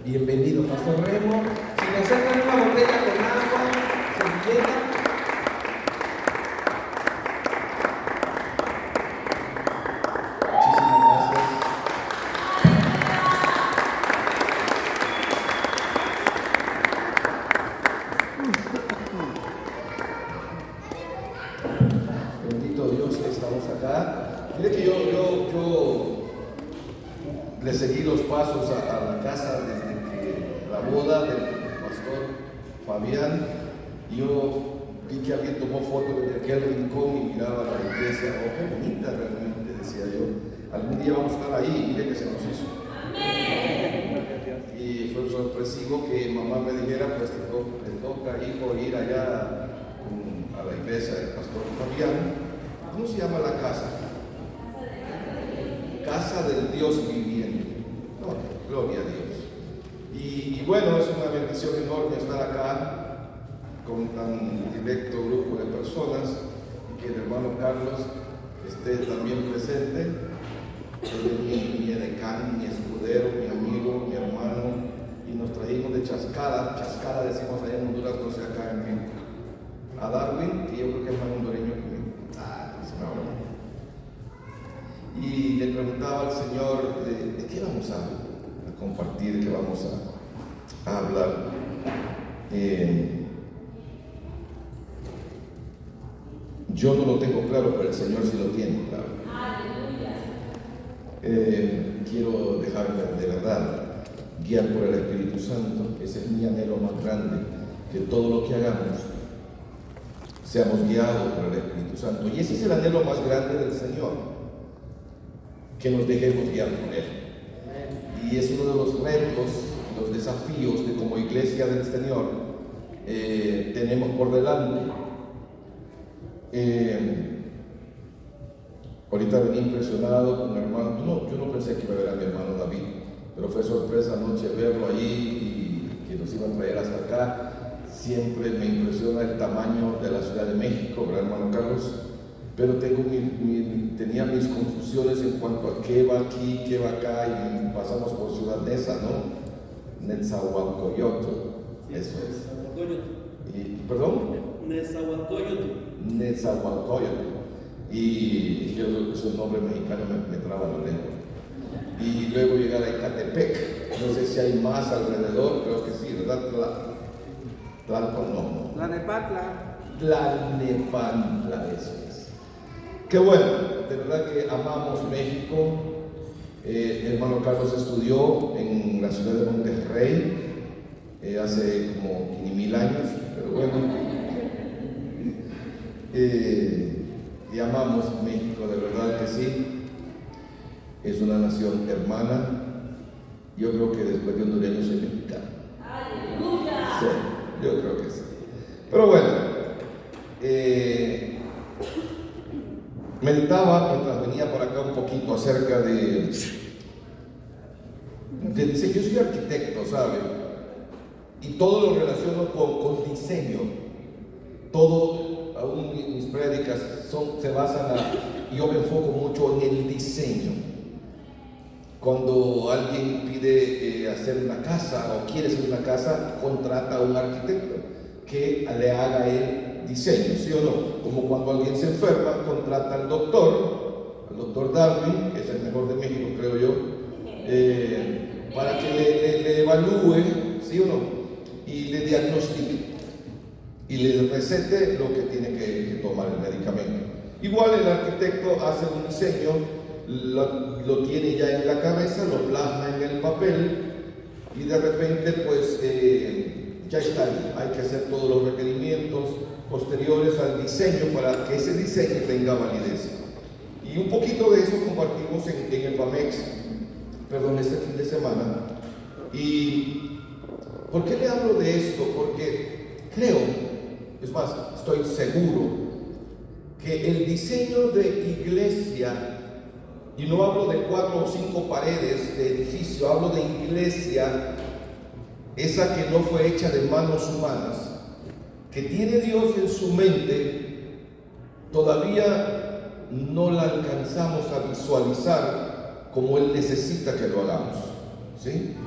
Bienvenido, Pastor Remo. Si nos acercan una botella con agua, servilleta. Muchísimas gracias. Bendito Dios que estamos acá. Mire que yo le seguí los pasos a la casa desde que la boda del pastor Fabián. Yo vi que alguien tomó fotos desde aquel rincón y miraba la iglesia. Oh, qué bonita realmente, decía yo. Algún día vamos a estar ahí y mire que se nos hizo. Y fue sorpresivo que mamá me dijera, pues te toca, hijo, ir allá a la iglesia del pastor Fabián. ¿Cómo se llama la casa? Casa del Dios viviente. No, gloria a Dios. Y bueno, es una bendición enorme estar acá con tan directo grupo de personas y que el hermano Carlos esté también presente. Él es mi edecán, mi escudero, mi amigo, mi hermano, y nos trajimos de Chascada decimos allá en Honduras, no sé acá en México, a Darwin, que yo creo que es más hondureño que mí. Y le preguntaba al Señor de qué vamos a compartir, qué vamos a hablar. Yo no lo tengo claro, pero el Señor sí lo tiene claro. Quiero dejarme de verdad guiar por el Espíritu Santo. Ese es mi anhelo más grande, que todo lo que hagamos seamos guiados por el Espíritu Santo. Y ese es el anhelo más grande del Señor, que nos dejemos guiar por Él. Y es uno de los retos, los desafíos que como iglesia del Señor tenemos por delante. Ahorita venía impresionado con mi hermano. Yo no pensé que iba a ver a mi hermano David, pero fue sorpresa anoche verlo allí y que nos iban a traer hasta acá. Siempre me impresiona el tamaño de la Ciudad de México, ¿verdad, hermano Carlos? Pero tenía mis confusiones en cuanto a qué va aquí, qué va acá, y pasamos por Ciudad Neza, ¿no? Netzahualcoyotl, eso es. ¿Perdón? Netzahualcoyotl. Y yo, esos nombres mexicanos me traban la lengua. Y luego llegar a Ecatepec, no sé si hay más alrededor, creo que sí, ¿verdad? Tlalnepantla, eso es. Qué bueno, de verdad que amamos México. Hermano Carlos estudió en la ciudad de Monterrey hace como 1000 años, pero bueno. Y amamos México, de verdad que sí. Es una nación hermana. Yo creo que después de hondureño soy mexicano. ¡Aleluya! Sí, yo creo que sí. Pero bueno, meditaba mientras venía por acá un poquito acerca de dice, yo soy arquitecto, ¿sabe? Y todo lo relaciono con diseño. Todo, aún mis prédicas se basan y yo me enfoco mucho en el diseño. Cuando alguien pide hacer una casa o quiere hacer una casa, contrata a un arquitecto que le haga el diseño, ¿sí o no? Como cuando alguien se enferma, contrata al doctor Darwin, que es el mejor de México, creo yo, para que le evalúe, ¿sí o no? Y le diagnostique y le recete lo que tiene que tomar el medicamento. Igual el arquitecto hace un diseño, lo tiene ya en la cabeza, lo plasma en el papel y de repente pues ya está ahí. Hay que hacer todos los requerimientos posteriores al diseño para que ese diseño tenga validez. Y un poquito de eso compartimos en el PAMEX, este fin de semana. ¿Y por qué le hablo de esto? Porque creo, es más, estoy seguro que el diseño de iglesia, y no hablo de 4 o 5 paredes de edificio, hablo de iglesia, esa que no fue hecha de manos humanas, que tiene Dios en su mente, todavía no la alcanzamos a visualizar como Él necesita que lo hagamos, ¿sí?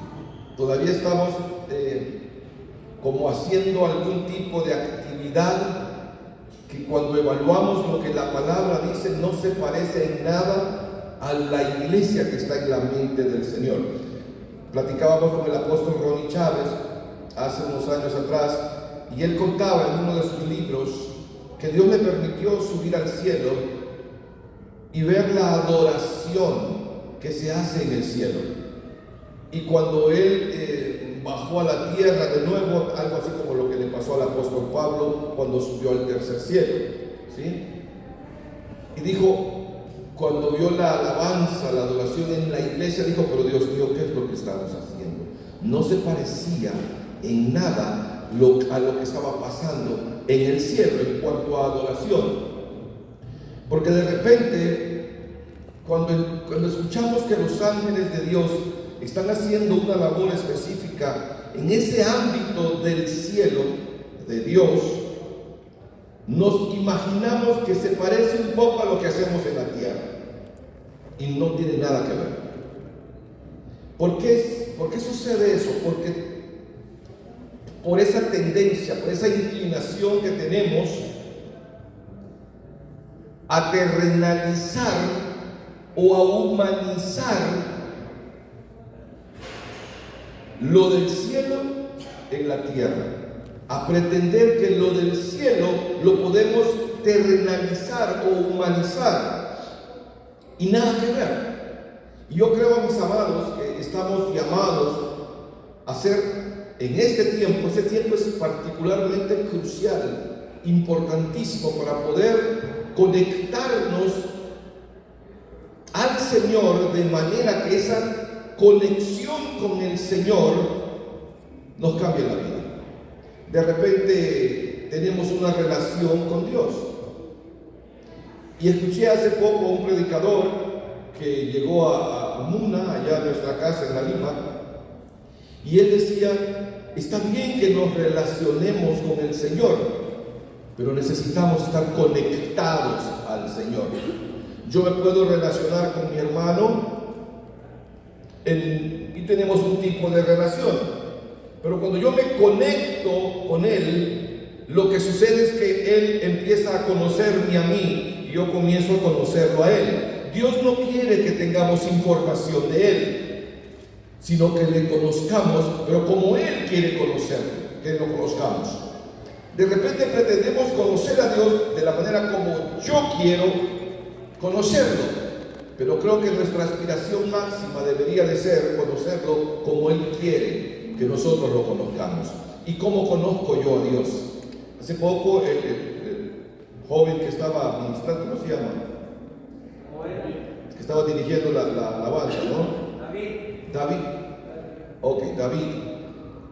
todavía estamos como haciendo algún tipo de actividad que cuando evaluamos lo que la palabra dice no se parece en nada a la iglesia que está en la mente del Señor. Platicábamos con el apóstol Ronnie Chávez hace unos años atrás y él contaba en uno de sus libros que Dios le permitió subir al cielo y ver la adoración que se hace en el cielo. Y cuando él bajó a la tierra de nuevo, algo así como lo que le pasó al apóstol Pablo cuando subió al tercer cielo, ¿sí? Y dijo, cuando vio la alabanza, la adoración en la iglesia, dijo, pero Dios mío, ¿qué es lo que estamos haciendo? No se parecía en nada a lo que estaba pasando en el cielo en cuanto a adoración. Porque de repente, cuando escuchamos que los ángeles de Dios están haciendo una labor específica en ese ámbito del cielo de Dios, nos imaginamos que se parece un poco a lo que hacemos en la tierra y no tiene nada que ver. ¿Por qué sucede eso? Porque por esa tendencia, por esa inclinación que tenemos a terrenalizar o a humanizar lo del cielo en la tierra, a pretender que lo del cielo lo podemos terrenalizar o humanizar y nada que ver. Y yo creo, mis amados, que estamos llamados a ser en este tiempo es particularmente crucial, importantísimo para poder conectarnos al Señor de manera que esa conexión con el Señor nos cambie la vida. De repente tenemos una relación con Dios. Y escuché hace poco a un predicador que llegó a Muna, allá en nuestra casa en La Lima, y él decía, está bien que nos relacionemos con el Señor, pero necesitamos estar conectados al Señor. Yo me puedo relacionar con mi hermano y tenemos un tipo de relación, pero cuando yo me conecto con él, lo que sucede es que él empieza a conocerme a mí y yo comienzo a conocerlo a él. Dios no quiere que tengamos información de él, sino que le conozcamos, pero como él quiere conocerlo, que lo conozcamos. De repente pretendemos conocer a Dios de la manera como yo quiero conocerlo, pero creo que nuestra aspiración máxima debería de ser conocerlo como Él quiere que nosotros lo conozcamos. ¿Y cómo conozco yo a Dios? Hace poco el joven que estaba ministrando, ¿cómo se llama? Que estaba dirigiendo la alabanza, ¿no? David. Ok, David.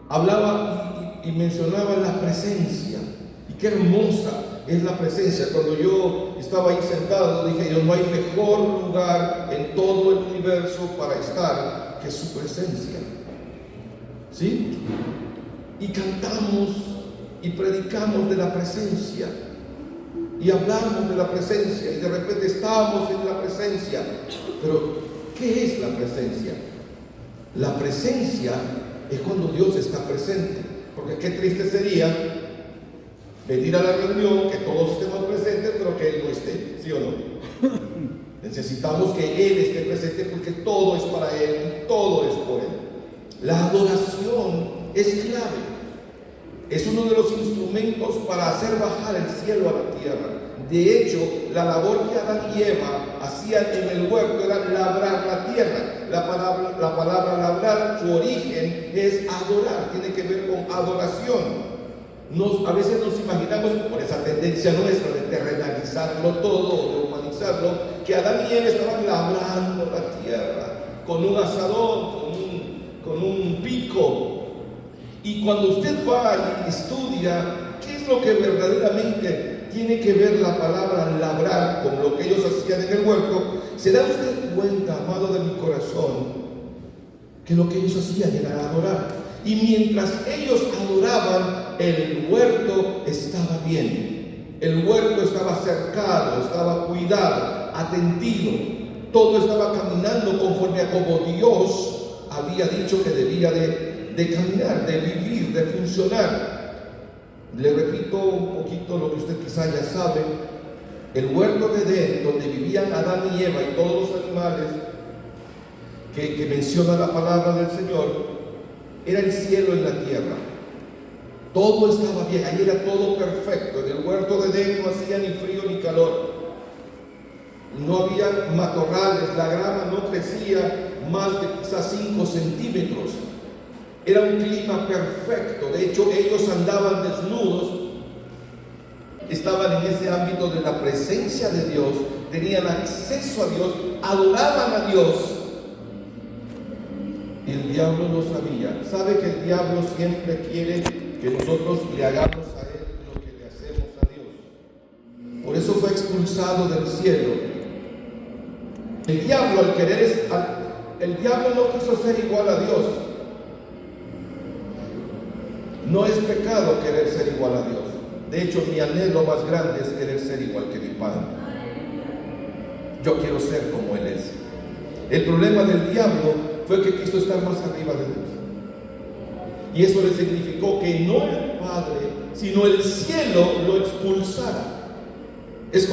Hablaba y mencionaba la presencia. Y qué hermosa es la presencia. Cuando yo estaba ahí sentado, dije, no hay mejor lugar en todo el universo para estar que su presencia. ¿Sí? Y cantamos y predicamos de la presencia y hablamos de la presencia y de repente estamos en la presencia. Pero ¿qué es la presencia? La presencia es cuando Dios está presente, porque qué triste sería venir a la reunión, que todos estemos presentes, pero que Él no esté, ¿sí o no? Necesitamos que Él esté presente porque todo es para Él y todo es por Él. La adoración es clave. Es uno de los instrumentos para hacer bajar el cielo a la tierra. De hecho, la labor que Adán y Eva hacían en el huerto era labrar la tierra. La palabra labrar, su origen es adorar, tiene que ver con adoración. A veces nos imaginamos, por esa tendencia nuestra de terrenalizarlo todo, de humanizarlo, que Adán y Eva estaban labrando la tierra con un asadón, con un pico. Y cuando usted va y estudia qué es lo que verdaderamente tiene que ver la palabra labrar con lo que ellos hacían en el huerto, se da usted cuenta, amado de mi corazón, que lo que ellos hacían era adorar. Y mientras ellos adoraban, el huerto estaba bien. El huerto estaba cercado, estaba cuidado, atendido. Todo estaba caminando conforme a como Dios había dicho que debía de de caminar, de vivir, de funcionar. Le repito un poquito lo que usted quizá ya sabe. El huerto de Edén, donde vivían Adán y Eva y todos los animales que menciona la palabra del Señor, era el cielo y la tierra. Todo estaba bien, ahí era todo perfecto. En el huerto de Edén no hacía ni frío ni calor. No había matorrales, la grama no crecía más de quizás 5 centímetros. Era un clima perfecto. De hecho, ellos andaban desnudos, estaban en ese ámbito de la presencia de Dios, tenían acceso a Dios, adoraban a Dios. Y el diablo lo sabía. Sabe que el diablo siempre quiere que nosotros le hagamos a él lo que le hacemos a Dios. Por eso fue expulsado del cielo. El diablo, el diablo no quiso ser igual a Dios. No es pecado querer ser igual a Dios. De hecho, mi anhelo más grande es querer ser igual que mi Padre. Yo quiero ser como Él es. El problema del diablo fue que quiso estar más arriba de Dios. Y eso le significó que no el Padre, sino el cielo lo expulsara. Es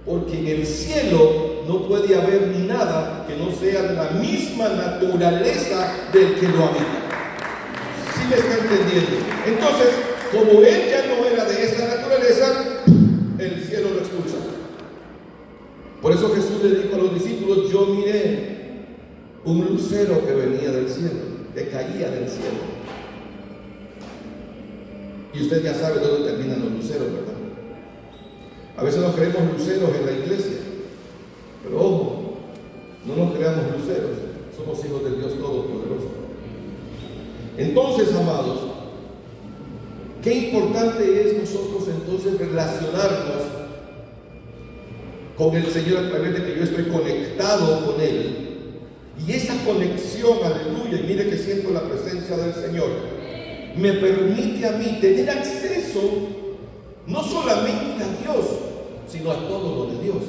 porque en el cielo no puede haber nada que no sea de la misma naturaleza del que lo habita. ¿Sí me está entendiendo? Entonces, como él ya no era de esa naturaleza, el cielo lo expulsa. Por eso Jesús le dijo a los discípulos: yo miré un lucero que venía del cielo, que caía del cielo. Y usted ya sabe dónde terminan los luceros, ¿verdad? A veces nos creemos luceros en la iglesia, pero ojo, no nos creamos luceros, somos hijos del Dios Todopoderoso. Entonces, amados, qué importante es nosotros entonces relacionarnos con el Señor a través de que yo estoy conectado con Él. Y esa conexión, aleluya, y mire que siento la presencia del Señor, me permite a mí tener acceso no solamente a Dios, sino a todo lo de Dios.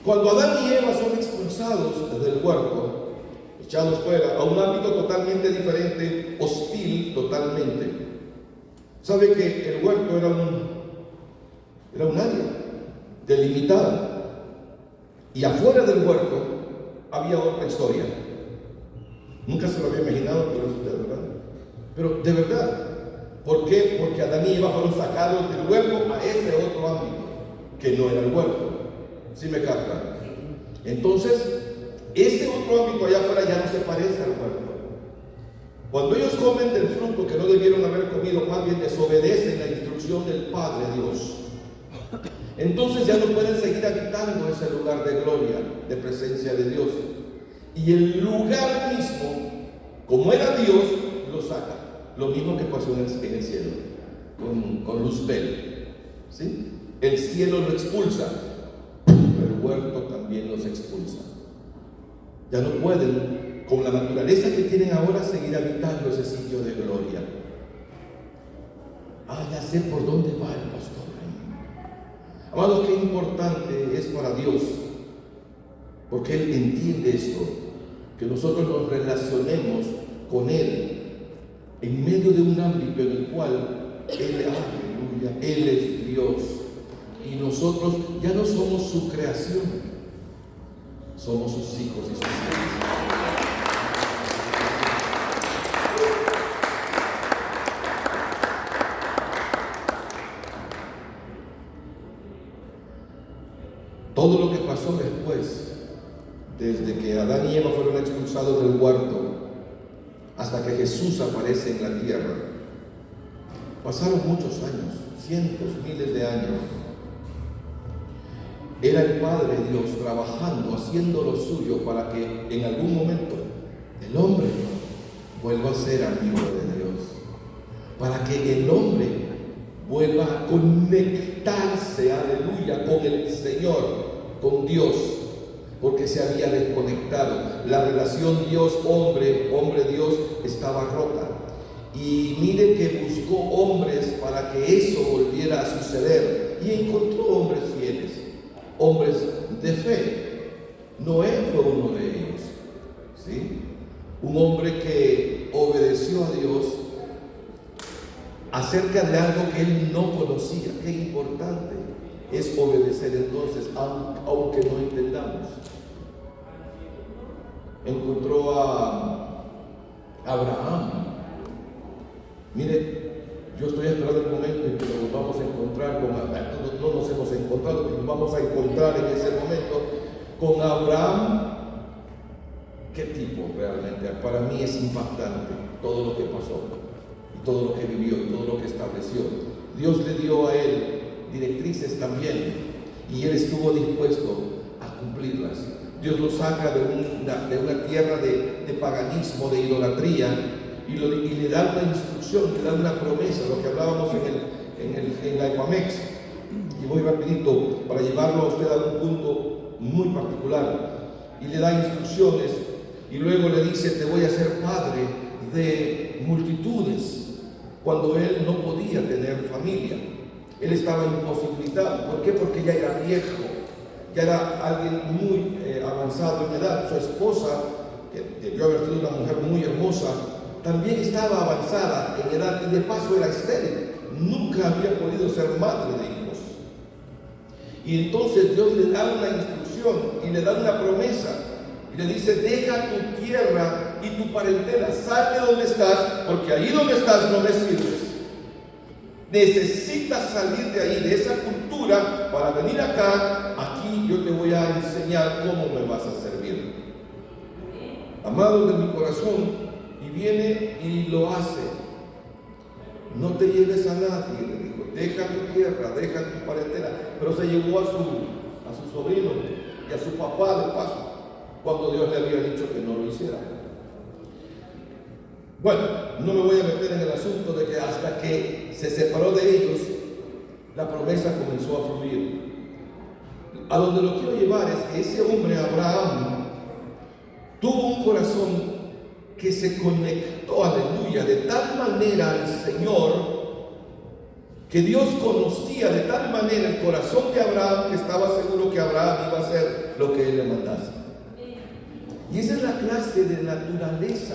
Cuando Adán y Eva son expulsados del huerto, echados fuera a un ámbito totalmente diferente, hostil totalmente. Sabe que el huerto era un área delimitada, y afuera del huerto había otra historia. Nunca se lo había imaginado, pero es usted, ¿verdad? Pero de verdad, ¿por qué? Porque Adán y Eva fueron sacados del huerto a ese otro ámbito que no era el huerto. ¿Sí me captan? Entonces, ese otro ámbito allá afuera ya no se parece al huerto. Cuando ellos comen del fruto que no debieron haber comido, más bien desobedecen la instrucción del Padre Dios. Entonces ya no pueden seguir habitando ese lugar de gloria, de presencia de Dios. Y el lugar mismo, como era Dios, lo saca. Lo mismo que pasó en el cielo, con Luzbel. ¿Sí? El cielo lo expulsa, pero el huerto también los expulsa. Ya no pueden, con la naturaleza que tienen ahora, seguir habitando ese sitio de gloria. Ya sé por dónde va el pastor. Amados, qué importante es para Dios, porque Él entiende esto, que nosotros nos relacionemos con Él en medio de un ámbito en el cual Él, aleluya, Él es Dios, y nosotros ya no somos su creación, somos sus hijos y sus hijas. Todo lo que pasó después, desde que Adán y Eva fueron expulsados del huerto hasta que Jesús aparece en la tierra, pasaron muchos años, cientos, miles de años. Era el Padre Dios trabajando, haciendo lo suyo para que en algún momento el hombre vuelva a ser amigo de Dios, para que el hombre vuelva a conectarse, aleluya, con el Señor, con Dios, porque se había desconectado. La relación Dios-hombre, hombre-Dios estaba rota. Y mire que buscó hombres para que eso volviera a suceder, y encontró hombres fieles, hombres de fe. Noé fue uno de ellos, ¿sí? Un hombre que obedeció a Dios acerca de algo que él no conocía. Qué importante es obedecer entonces, aunque no entendamos. Encontró a Abraham. Mire, yo estoy esperando el momento en que nos vamos a encontrar con Abraham. No nos hemos encontrado, pero nos vamos a encontrar en ese momento con Abraham. ¿Qué tipo realmente? Para mí es impactante todo lo que pasó, y todo lo que vivió, y todo lo que estableció. Dios le dio a él directrices también, y él estuvo dispuesto a cumplirlas. Dios lo saca de una tierra de paganismo, de idolatría, y le da una instrucción, le da una promesa, lo que hablábamos en la Epamex. Y voy rapidito para llevarlo a usted a un punto muy particular. Y le da instrucciones, y luego le dice: te voy a hacer padre de multitudes, cuando él no podía tener familia. Él estaba imposibilitado. ¿Por qué? Porque ya era viejo, ya era alguien muy avanzado en edad. Su esposa, que debió haber sido una mujer muy hermosa, también estaba avanzada en edad, y de paso era estéril. Nunca había podido ser madre de hijos. Y entonces Dios le da una instrucción y le da una promesa. Y le dice: deja tu tierra y tu parentela, sal de donde estás, porque ahí donde estás no me sirves. Necesitas salir de ahí, de esa cultura, para venir acá. Aquí yo te voy a enseñar cómo me vas a servir. Amado de mi corazón, y viene y lo hace. No te lleves a nadie, le dijo. Deja tu tierra, deja tu parentela. Pero se llevó a su sobrino y a su papá de paso, cuando Dios le había dicho que no lo hiciera. Bueno, no me voy a meter en el asunto de que hasta que se separó de ellos, la promesa comenzó a fluir. A donde lo quiero llevar es que ese hombre, Abraham, tuvo un corazón que se conectó, aleluya, de tal manera al Señor, que Dios conocía de tal manera el corazón de Abraham, que estaba seguro que Abraham iba a hacer lo que él le mandase. Y esa es la clase de naturaleza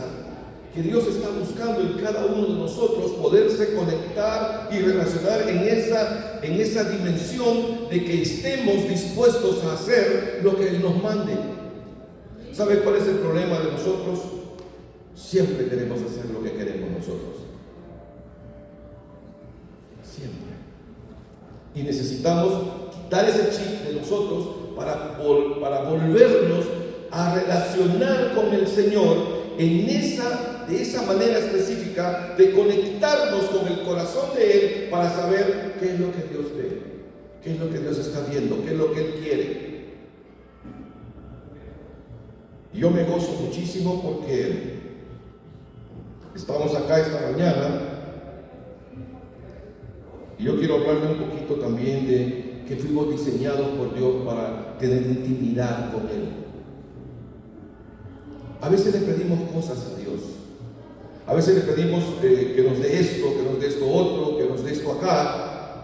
que Dios está buscando en cada uno de nosotros, poderse conectar y relacionar en esa dimensión de que estemos dispuestos a hacer lo que Él nos mande. ¿Sabe cuál es el problema de nosotros? Siempre queremos hacer lo que queremos nosotros. Siempre. Y necesitamos quitar ese chip de nosotros para volvernos a relacionar con el Señor de esa manera específica, de conectarnos con el corazón de Él para saber qué es lo que Dios ve, qué es lo que Dios está viendo, qué es lo que Él quiere. Y yo me gozo muchísimo porque estamos acá esta mañana, y yo quiero hablarle un poquito también de que fuimos diseñados por Dios para tener intimidad con Él. A veces le pedimos cosas a Dios. A veces le pedimos que nos dé esto, que nos dé esto otro, que nos dé esto acá.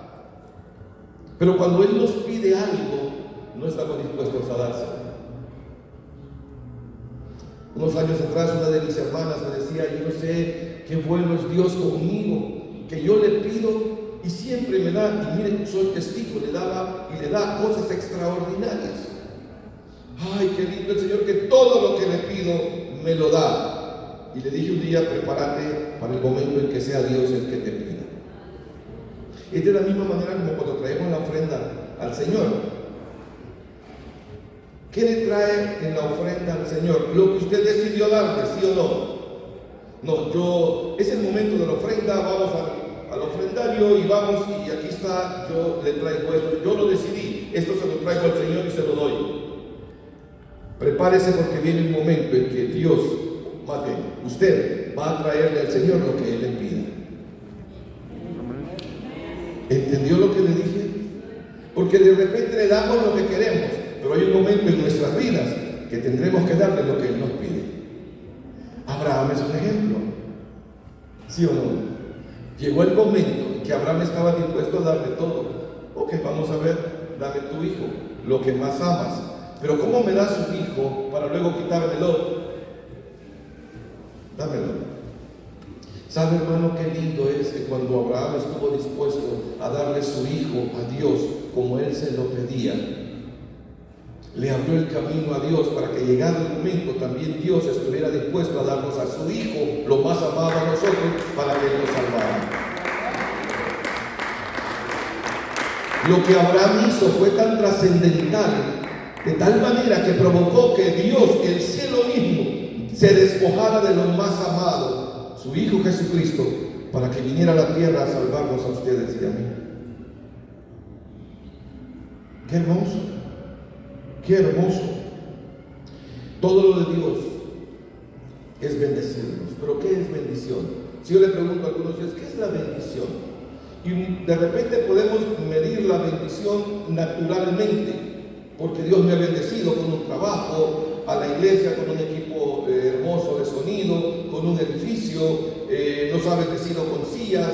Pero cuando Él nos pide algo, no estamos dispuestos a dárselo. Unos años atrás, una de mis hermanas me decía: yo no sé qué bueno es Dios conmigo, que yo le pido y siempre me da. Y miren, soy testigo, le da cosas extraordinarias. Ay, qué lindo el Señor, que todo lo que le pido me lo da. Y le dije un día: prepárate para el momento en que sea Dios el que te pida. Es de la misma manera como cuando traemos la ofrenda al Señor. ¿Qué le trae en la ofrenda al Señor? Lo que usted decidió darle, ¿sí o no? No, es el momento de la ofrenda, vamos al ofrendario y vamos, y aquí está, yo le traigo esto, yo lo decidí, esto se lo traigo al Señor y se lo doy. Prepárese, porque viene el momento en que Dios, más bien, usted va a traerle al Señor lo que Él le pida. ¿Entendió lo que le dije? Porque de repente le damos lo que queremos, pero hay un momento en nuestras vidas que tendremos que darle lo que Él nos pide. Abraham es un ejemplo, ¿sí o no? Llegó el momento en que Abraham estaba dispuesto a darle todo. Ok, vamos a ver, dame tu hijo, lo que más amas. pero ¿cómo me da su hijo para luego quitármelo? Dámelo. ¿Sabe, hermano, qué lindo es que cuando Abraham estuvo dispuesto a darle su hijo a Dios como él se lo pedía, le abrió el camino a Dios para que llegado el momento también Dios estuviera dispuesto a darnos a su hijo, lo más amado a nosotros, para que él nos salvara? Lo que Abraham hizo fue tan trascendental, de tal manera que provocó que Dios, que el cielo mismo, se despojara de lo más amado, su Hijo Jesucristo, para que viniera a la tierra a salvarnos a ustedes y a mí. ¡Qué hermoso! ¡Qué hermoso! Todo lo de Dios es bendecirnos. ¿Pero qué es bendición? Si yo le pregunto a algunos de ustedes, ¿qué es la bendición? Y de repente podemos medir la bendición naturalmente, porque Dios me ha bendecido con un trabajo, a la iglesia con un equipo hermoso de sonido, con un edificio, nos ha bendecido con sillas,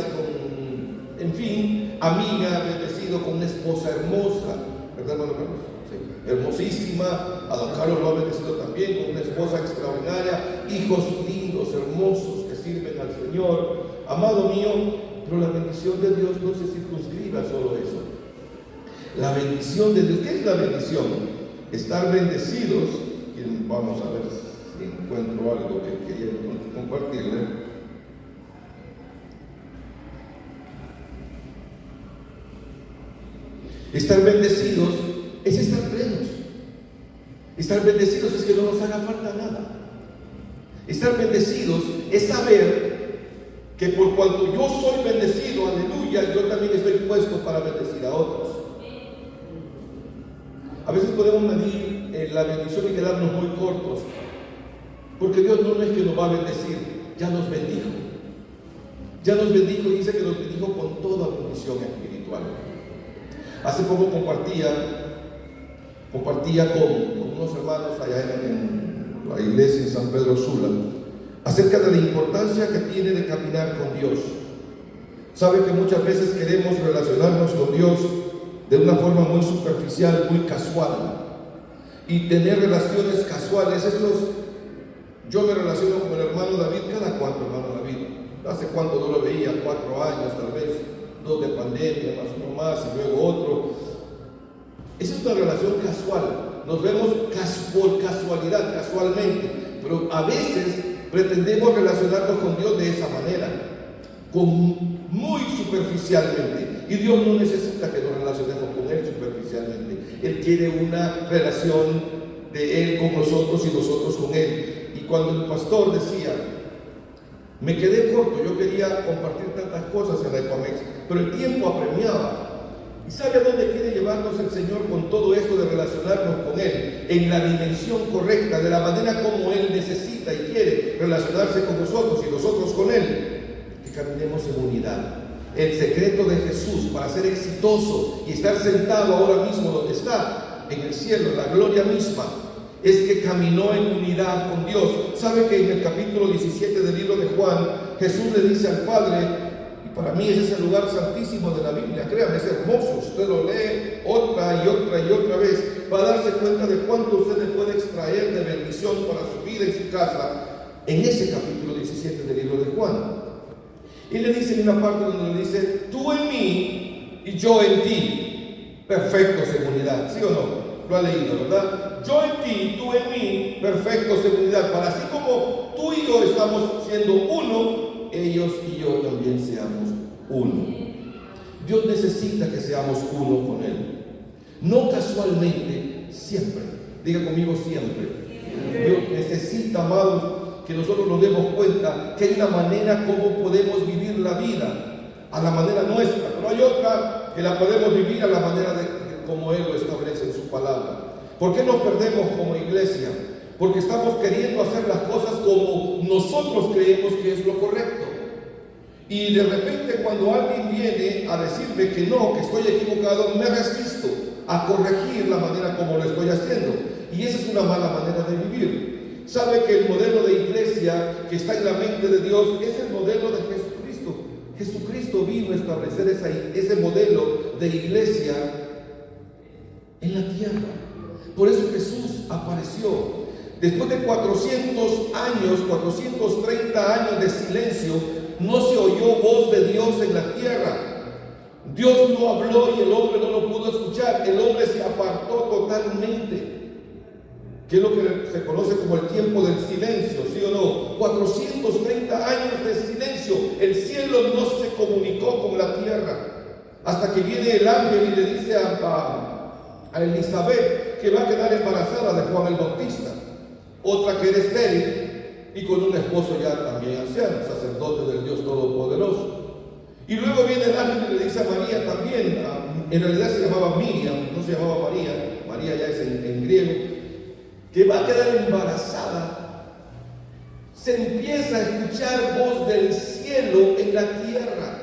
en fin, a mí me ha bendecido con una esposa hermosa, ¿verdad, hermano Carlos? Sí, hermosísima. A don Carlos lo ha bendecido también con una esposa extraordinaria, hijos lindos, hermosos, que sirven al Señor. Amado mío, pero la bendición de Dios no se circunscribe a solo eso. La bendición de Dios, ¿qué es la bendición? Estar bendecidos, y vamos a ver si encuentro algo que quería compartirle. Estar bendecidos es estar plenos. Estar bendecidos es que no nos haga falta nada. Estar bendecidos es saber que por cuanto yo soy bendecido, aleluya, yo también estoy puesto para bendecir a otros. A veces podemos medir la bendición y quedarnos muy cortos, porque Dios no es que nos va a bendecir, ya nos bendijo. Ya nos bendijo y dice que nos bendijo con toda bendición espiritual. Hace poco compartía con unos hermanos allá en la iglesia en San Pedro Sula acerca de la importancia que tiene de caminar con Dios. Sabe que muchas veces queremos relacionarnos con Dios de una forma muy superficial, muy casual, y tener relaciones casuales. Yo me relaciono con el hermano David. ¿Cada cuánto, hermano David? ¿Hace cuánto no lo veía? 4 años, tal vez 2 de pandemia, más uno más y luego otro. Esa es una relación casual. Nos vemos por casualidad, casualmente, pero a veces pretendemos relacionarnos con Dios de esa manera, muy superficialmente. Y Dios no necesita que nos relacionemos con Él superficialmente. Él quiere una relación de Él con nosotros y nosotros con Él. Y cuando el pastor decía, me quedé corto, yo quería compartir tantas cosas en la Ecomex, pero el tiempo apremiaba. ¿Y sabe a dónde quiere llevarnos el Señor con todo esto de relacionarnos con Él? En la dimensión correcta, de la manera como Él necesita y quiere relacionarse con nosotros y nosotros con Él. Que caminemos en unidad. El secreto de Jesús para ser exitoso y estar sentado ahora mismo donde está, en el cielo, en la gloria misma, es que caminó en unidad con Dios. ¿Sabe que en el capítulo 17 del libro de Juan, Jesús le dice al Padre, y para mí ese es el lugar santísimo de la Biblia, créame, es hermoso, usted lo lee otra y otra y otra vez, para darse cuenta de cuánto usted le puede extraer de bendición para su vida y su casa, en ese capítulo 17 del libro de Juan. Y le dice en una parte donde le dice, tú en mí y yo en ti, perfectos en unidad, ¿sí o no? Lo ha leído, ¿verdad? Yo en ti, tú en mí, perfectos en unidad, para así como tú y yo estamos siendo uno, ellos y yo también seamos uno. Dios necesita que seamos uno con Él, no casualmente, siempre. Diga conmigo, siempre. Dios necesita, amados, que nosotros nos demos cuenta que hay una manera como podemos vivir la vida, a la manera nuestra, pero hay otra que la podemos vivir a la manera de como Él lo establece en su palabra. ¿Por qué nos perdemos como iglesia? Porque estamos queriendo hacer las cosas como nosotros creemos que es lo correcto. Y de repente cuando alguien viene a decirme que no, que estoy equivocado, me resisto a corregir la manera como lo estoy haciendo. Y esa es una mala manera de vivir. Sabe que el modelo de iglesia que está en la mente de Dios es el modelo de Jesucristo. Jesucristo vino a establecer ese modelo de iglesia en la tierra. Por eso Jesús apareció. Después de 400 años, 430 años de silencio, no se oyó voz de Dios en la tierra. Dios no habló y el hombre no lo pudo escuchar. El hombre se apartó totalmente. ¿Qué es lo que se conoce como el tiempo del silencio? ¿Sí o no? 430 años de silencio. El cielo no se comunicó con la tierra. Hasta que viene el ángel y le dice a Elizabeth que va a quedar embarazada de Juan el Bautista. Otra que era estéril y con un esposo ya también anciano, sacerdote del Dios Todopoderoso. Y luego viene el ángel y le dice a María también, en realidad se llamaba Miriam, no se llamaba María, María ya es en griego, que va a quedar embarazada. Se empieza a escuchar voz del cielo en la tierra.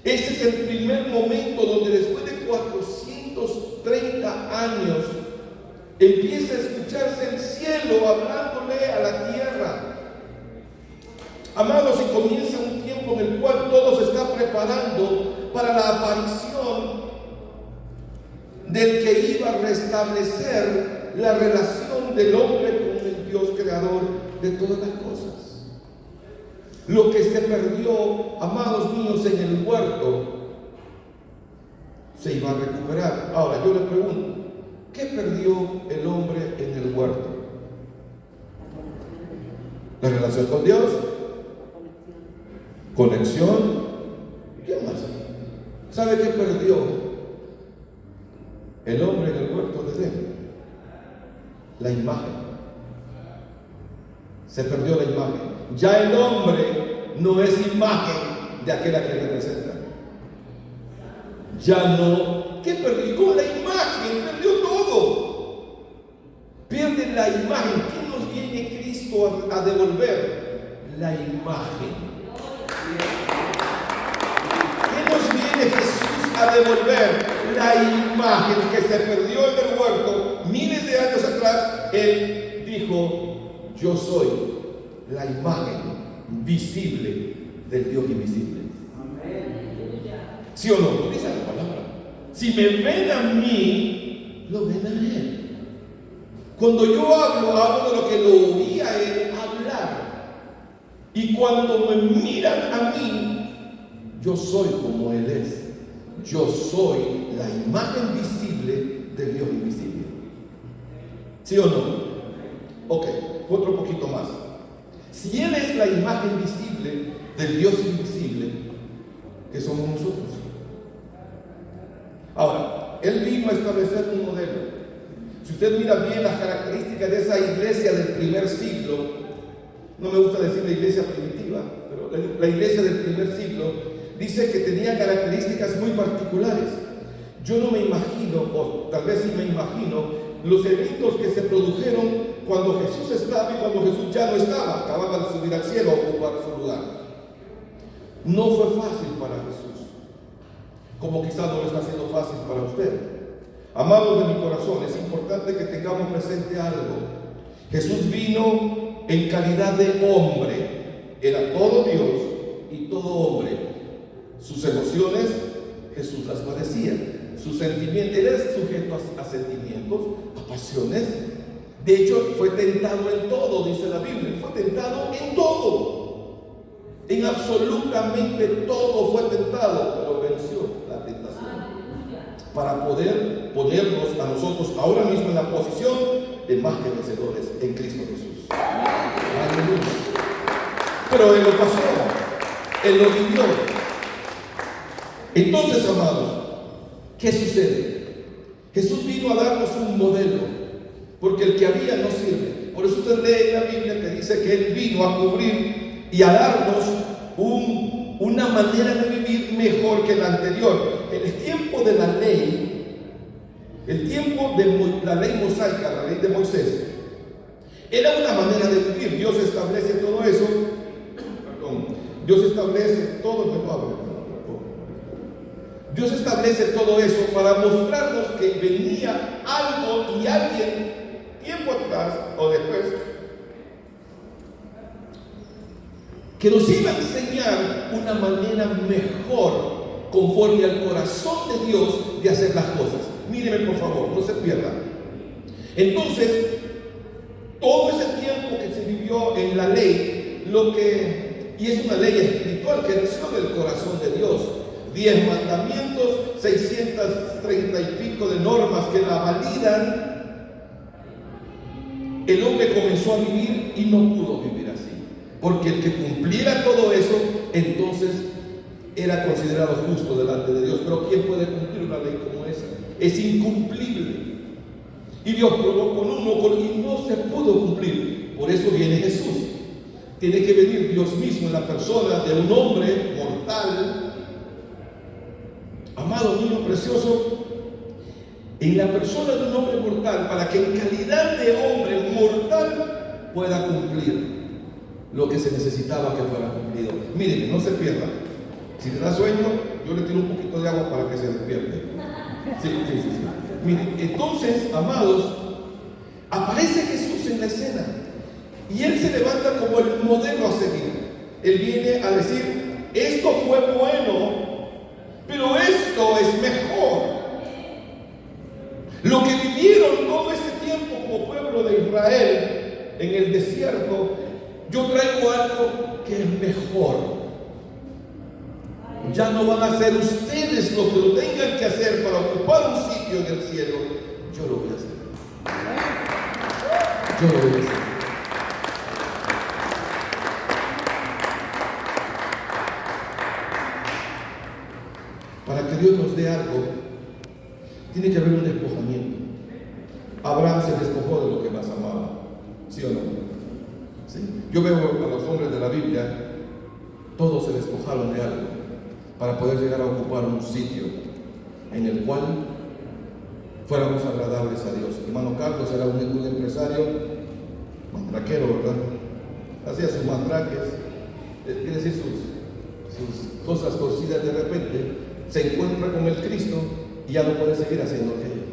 Ese es el primer momento donde después de 430 años empieza a escucharse el cielo hablándole a la tierra. Amados, y comienza un tiempo en el cual todo se está preparando para la aparición del que iba a restablecer la relación del hombre con el Dios creador de todas las cosas. Lo que se perdió, amados míos, en el huerto, se iba a recuperar. Ahora yo le pregunto, ¿qué perdió el hombre en el huerto? La relación con Dios, conexión. ¿Qué más? ¿Sabe qué perdió el hombre en el huerto de Edén? La imagen. Se perdió la imagen. Ya el hombre no es imagen de aquel a quien representa. Ya no. ¿Qué perdió? Con la imagen perdió todo. Pierde la imagen. ¿Qué nos viene Cristo a devolver? La imagen. ¿Qué nos viene Jesús a devolver? La imagen que se perdió en el huerto miles de años atrás. Él dijo: yo soy la imagen visible del Dios invisible. ¿Sí o no? ¿Qué dice la palabra? Si me ven a mí, lo ven a Él. Cuando yo hablo de lo que lo oí a Él hablar. Y cuando me miran a mí, yo soy como Él es. Yo soy la imagen visible del Dios invisible. ¿Sí o no? Ok, otro poquito más. Si Él es la imagen visible del Dios invisible, ¿qué somos nosotros? Ahora, Él vino a establecer un modelo. Si usted mira bien las características de esa iglesia del primer siglo, no me gusta decir la iglesia primitiva, pero la iglesia del primer siglo dice que tenía características muy particulares. Yo no me imagino, o tal vez sí me imagino, los eventos que se produjeron cuando Jesús estaba y cuando Jesús ya no estaba, acababa de subir al cielo a ocupar su lugar. No fue fácil para Jesús, como quizás no lo está haciendo fácil para usted. Amados de mi corazón, es importante que tengamos presente algo. Jesús vino en calidad de hombre, era todo Dios y todo hombre. Sus emociones, Jesús las padecía. Sus sentimientos, él es sujeto a sentimientos, a pasiones. De hecho, fue tentado en todo, dice la Biblia. Fue tentado en todo. En absolutamente todo fue tentado, pero venció la tentación. Para poder ponernos a nosotros ahora mismo en la posición de más que vencedores en Cristo Jesús. Aleluya. Pero Él lo pasó. Él lo vivió. Entonces, amados, ¿qué sucede? Jesús vino a darnos un modelo, porque el que había no sirve. Por eso usted lee en la Biblia que dice que Él vino a cubrir y a darnos una manera de vivir mejor que la anterior. El tiempo de la ley, el tiempo de la ley mosaica, la ley de Moisés, era una manera de vivir. Dios establece todo eso. Dios establece todo Dios establece todo eso para mostrarnos que venía algo y alguien tiempo atrás o después que nos iba a enseñar una manera mejor conforme al corazón de Dios de hacer las cosas. Mire Míreme por favor, no se pierda. Entonces, todo ese tiempo que se vivió en la ley, y es una ley espiritual que nació del corazón de Dios, 10 mandamientos, 630 y pico de normas que la validan, el hombre comenzó a vivir y no pudo vivir así, porque el que cumpliera todo eso, entonces era considerado justo delante de Dios. Pero ¿quién puede cumplir una ley como esa? Es incumplible. Y Dios probó con uno y no se pudo cumplir. Por eso viene Jesús. Tiene que venir Dios mismo en la persona de un hombre mortal. Amado niño precioso, en la persona de un hombre mortal, para que en calidad de hombre mortal pueda cumplir lo que se necesitaba que fuera cumplido. Miren, no se pierda. Si le da sueño, yo le tiro un poquito de agua para que se despierte. Sí. Miren, entonces, amados, aparece Jesús en la escena y Él se levanta como el modelo a seguir. Él viene a decir, esto fue bueno, pero esto es mejor. Lo que vivieron todo este tiempo como pueblo de Israel en el desierto, yo traigo algo que es mejor. Ya no van a ser ustedes los que lo tengan que hacer para ocupar un sitio en el cielo. Yo lo voy a hacer. Yo lo voy a hacer. Para que Dios nos dé algo, tiene que haber un despojamiento. Abraham se despojó de lo que más amaba. ¿Sí o no? ¿Sí? Yo veo a los hombres de la Biblia, todos se despojaron de algo para poder llegar a ocupar un sitio en el cual fuéramos agradables a Dios. Hermano Carlos era un empresario mandraquero, ¿verdad? Hacía sus mandraques, quiere decir sus cosas torcidas. De repente se encuentra con el Cristo y ya no puede seguir haciendo aquello.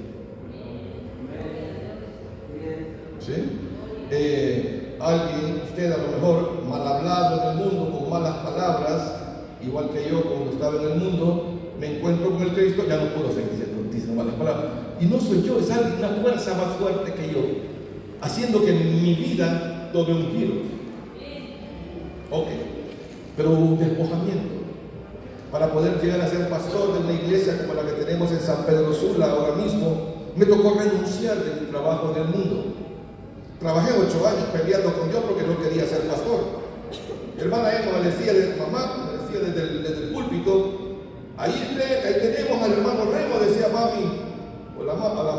¿Sí? Alguien, usted a lo mejor mal hablado en el mundo, con malas palabras, igual que yo cuando estaba en el mundo, me encuentro con el Cristo, ya no puedo seguir diciendo malas palabras. Y no soy yo, es alguien, una fuerza más fuerte que yo, haciendo que mi vida tome un giro. Ok, pero un despojamiento. Para poder llegar a ser pastor de una iglesia como la que tenemos en San Pedro Sula ahora mismo, me tocó renunciar de mi trabajo en el mundo. Trabajé 8 años peleando con Dios porque no quería ser pastor. Mi hermana Emma me decía mamá, desde el púlpito, ahí tenemos al hermano Remo, decía mami, o a la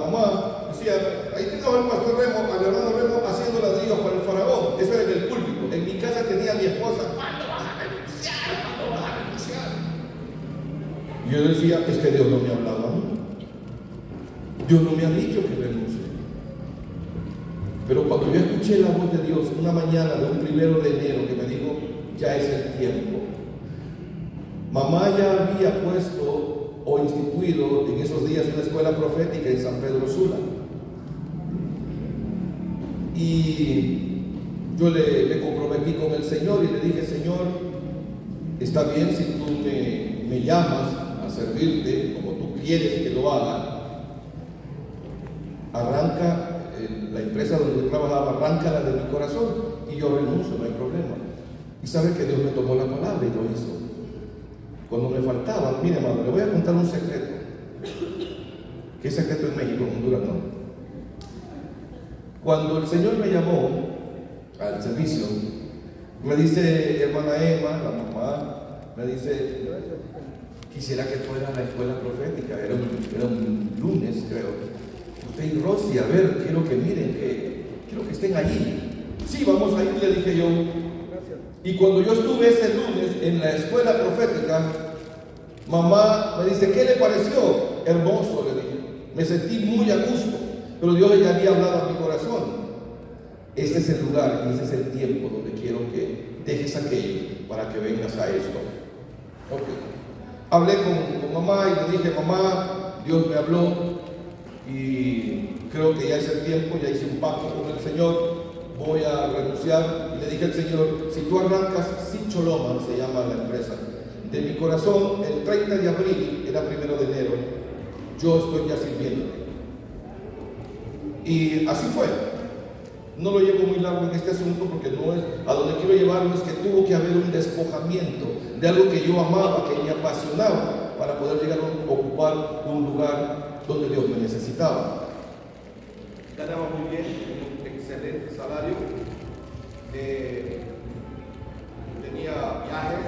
mamá, decía, ahí tenemos al pastor Remo, al hermano Remo haciendo ladrillos para el faraón. Eso era en el púlpito. En mi casa tenía a mi esposa, ¿cuándo vas a renunciar? ¿Cuándo vas a renunciar? Y yo decía, es que Dios no me ha hablado a mí. Dios no me ha dicho que renuncie. Pero cuando yo escuché la voz de Dios una mañana de un 1 de enero que me dijo, ya es el tiempo. Mamá ya había puesto o instituido en esos días una escuela profética en San Pedro Sula. Y yo le comprometí con el Señor y le dije, Señor, está bien si tú me llamas a servirte como tú quieres que lo haga. Arranca la empresa donde yo trabajaba, arráncala de mi corazón y yo renuncio, no hay problema. Y sabe que Dios me tomó la palabra y lo hizo. Cuando me faltaba, mire hermano, le voy a contar un secreto. ¿Qué secreto en México, en Honduras no? Cuando el Señor me llamó al servicio, me dice hermana Emma, la mamá, me dice, quisiera que fuera a la escuela profética, era un lunes creo. Usted y Rosy, a ver, quiero que miren, quiero que estén allí. Sí, vamos a ir, le dije yo. Y cuando yo estuve ese lunes en la escuela profética, mamá me dice, ¿qué le pareció? Hermoso, le dije. Me sentí muy a gusto, pero Dios ya había hablado a mi corazón. Este es el lugar y ese es el tiempo donde quiero que dejes aquello para que vengas a esto. Ok. Hablé con mamá y le dije, mamá, Dios me habló y creo que ya es el tiempo, ya hice un pacto con el Señor, voy a renunciar. Y le dije al Señor, si tú arrancas Sicholoma, se llama la empresa, de mi corazón, el 30 de abril, era 1 de enero, yo estoy ya sirviéndote. Y así fue. No lo llevo muy largo en este asunto porque no es, a donde quiero llevarlo es que tuvo que haber un despojamiento de algo que yo amaba, que me apasionaba, para poder llegar a ocupar un lugar donde Dios me necesitaba. Ganaba muy bien, un excelente salario, tenía viajes,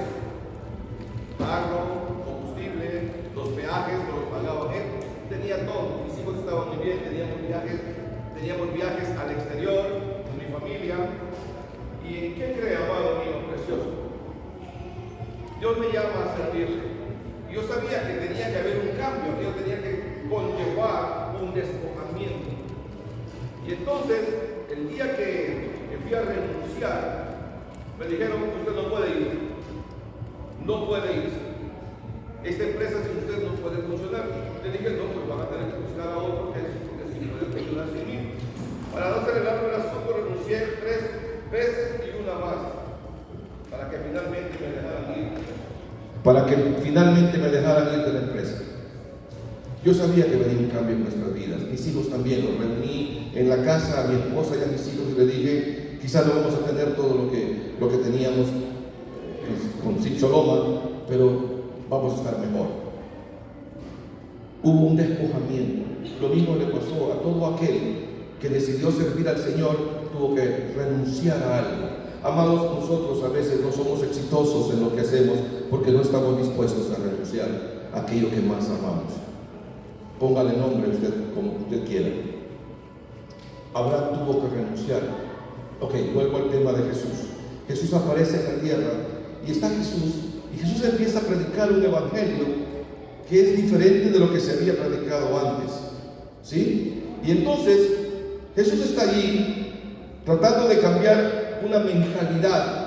carro, combustible, los peajes los pagaba él, tenía todo. Mis hijos estaban muy bien, teníamos viajes al exterior con mi familia. ¿Y qué cree, amado mío precioso? Dios me llama a servirle. Yo sabía que tenía que haber un cambio, que yo tenía que conllevar un despojamiento. Y entonces, el día que fui a renunciar, me dijeron: usted no puede ir. No puede ir. Esta empresa sin usted no puede funcionar. Le dije: no, pues van a tener que buscar a otro que sí puede funcionar sin mí. Para no acelerar el asunto, renuncié 3 veces y una más, para que finalmente me dejaran ir de la empresa. Yo sabía que venía un cambio en nuestras vidas. Mis hijos también. Los reuní en la casa a mi esposa y a mis hijos y le dije: quizás no vamos a tener todo lo que teníamos con Sicholoma, pero vamos a estar mejor. Hubo un despojamiento. Lo mismo le pasó a todo aquel que decidió servir al Señor, tuvo que renunciar a algo. Amados, nosotros a veces no somos exitosos en lo que hacemos porque no estamos dispuestos a renunciar a aquello que más amamos. Póngale nombre usted como usted quiera. Abraham tuvo que renunciar. Ok, vuelvo al tema de Jesús. Jesús aparece en la tierra y está Jesús, y Jesús empieza a predicar un evangelio que es diferente de lo que se había predicado antes. ¿Sí? Y entonces Jesús está allí tratando de cambiar una mentalidad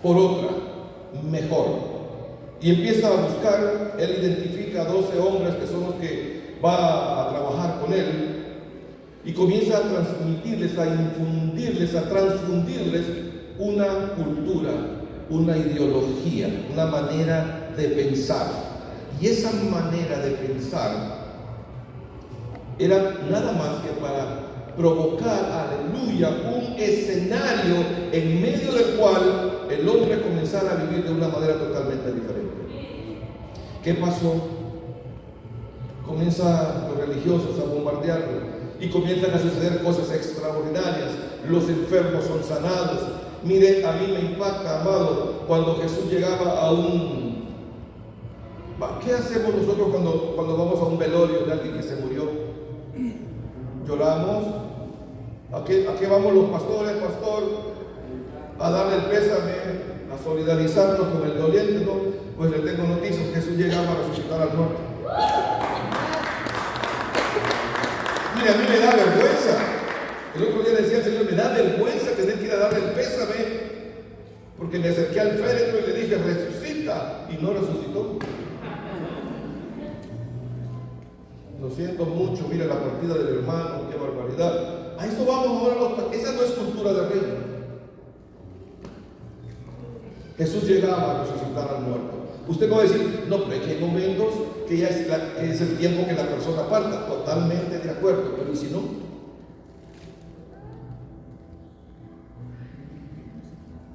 por otra, mejor. Y empieza a buscar, él identifica a 12 hombres que son los que va a trabajar con él, y comienza a transmitirles, a infundirles, a transfundirles una cultura, una ideología, una manera de pensar. Y esa manera de pensar era nada más que para provocar, aleluya, un escenario en medio del cual el hombre comenzara a vivir de una manera totalmente diferente. ¿Qué pasó? Comienzan los religiosos a bombardearlo y comienzan a suceder cosas extraordinarias. Los enfermos son sanados. Mire, a mí me impacta, amado, cuando Jesús llegaba a un... ¿Qué hacemos nosotros cuando vamos a un velorio de alguien que se murió? Lloramos. ¿A qué vamos los pastores, pastor? A darle el pésame, a solidarizarnos con el doliente, ¿no? Pues le tengo noticias: Jesús llegaba a resucitar al muerto. Mire, a mí me da vergüenza. El otro día decía el Señor: me da vergüenza tener que ir a darle el pésame, porque me acerqué al féretro y le dije: resucita, y no resucitó. Lo siento mucho, mira la partida del hermano, qué barbaridad. A eso vamos ahora, esa no es cultura de reino. Jesús llegaba a resucitar al muerto. Usted va a decir: no, pero es que hay momentos que ya es el tiempo que la persona parta. Totalmente de acuerdo, pero ¿y si no?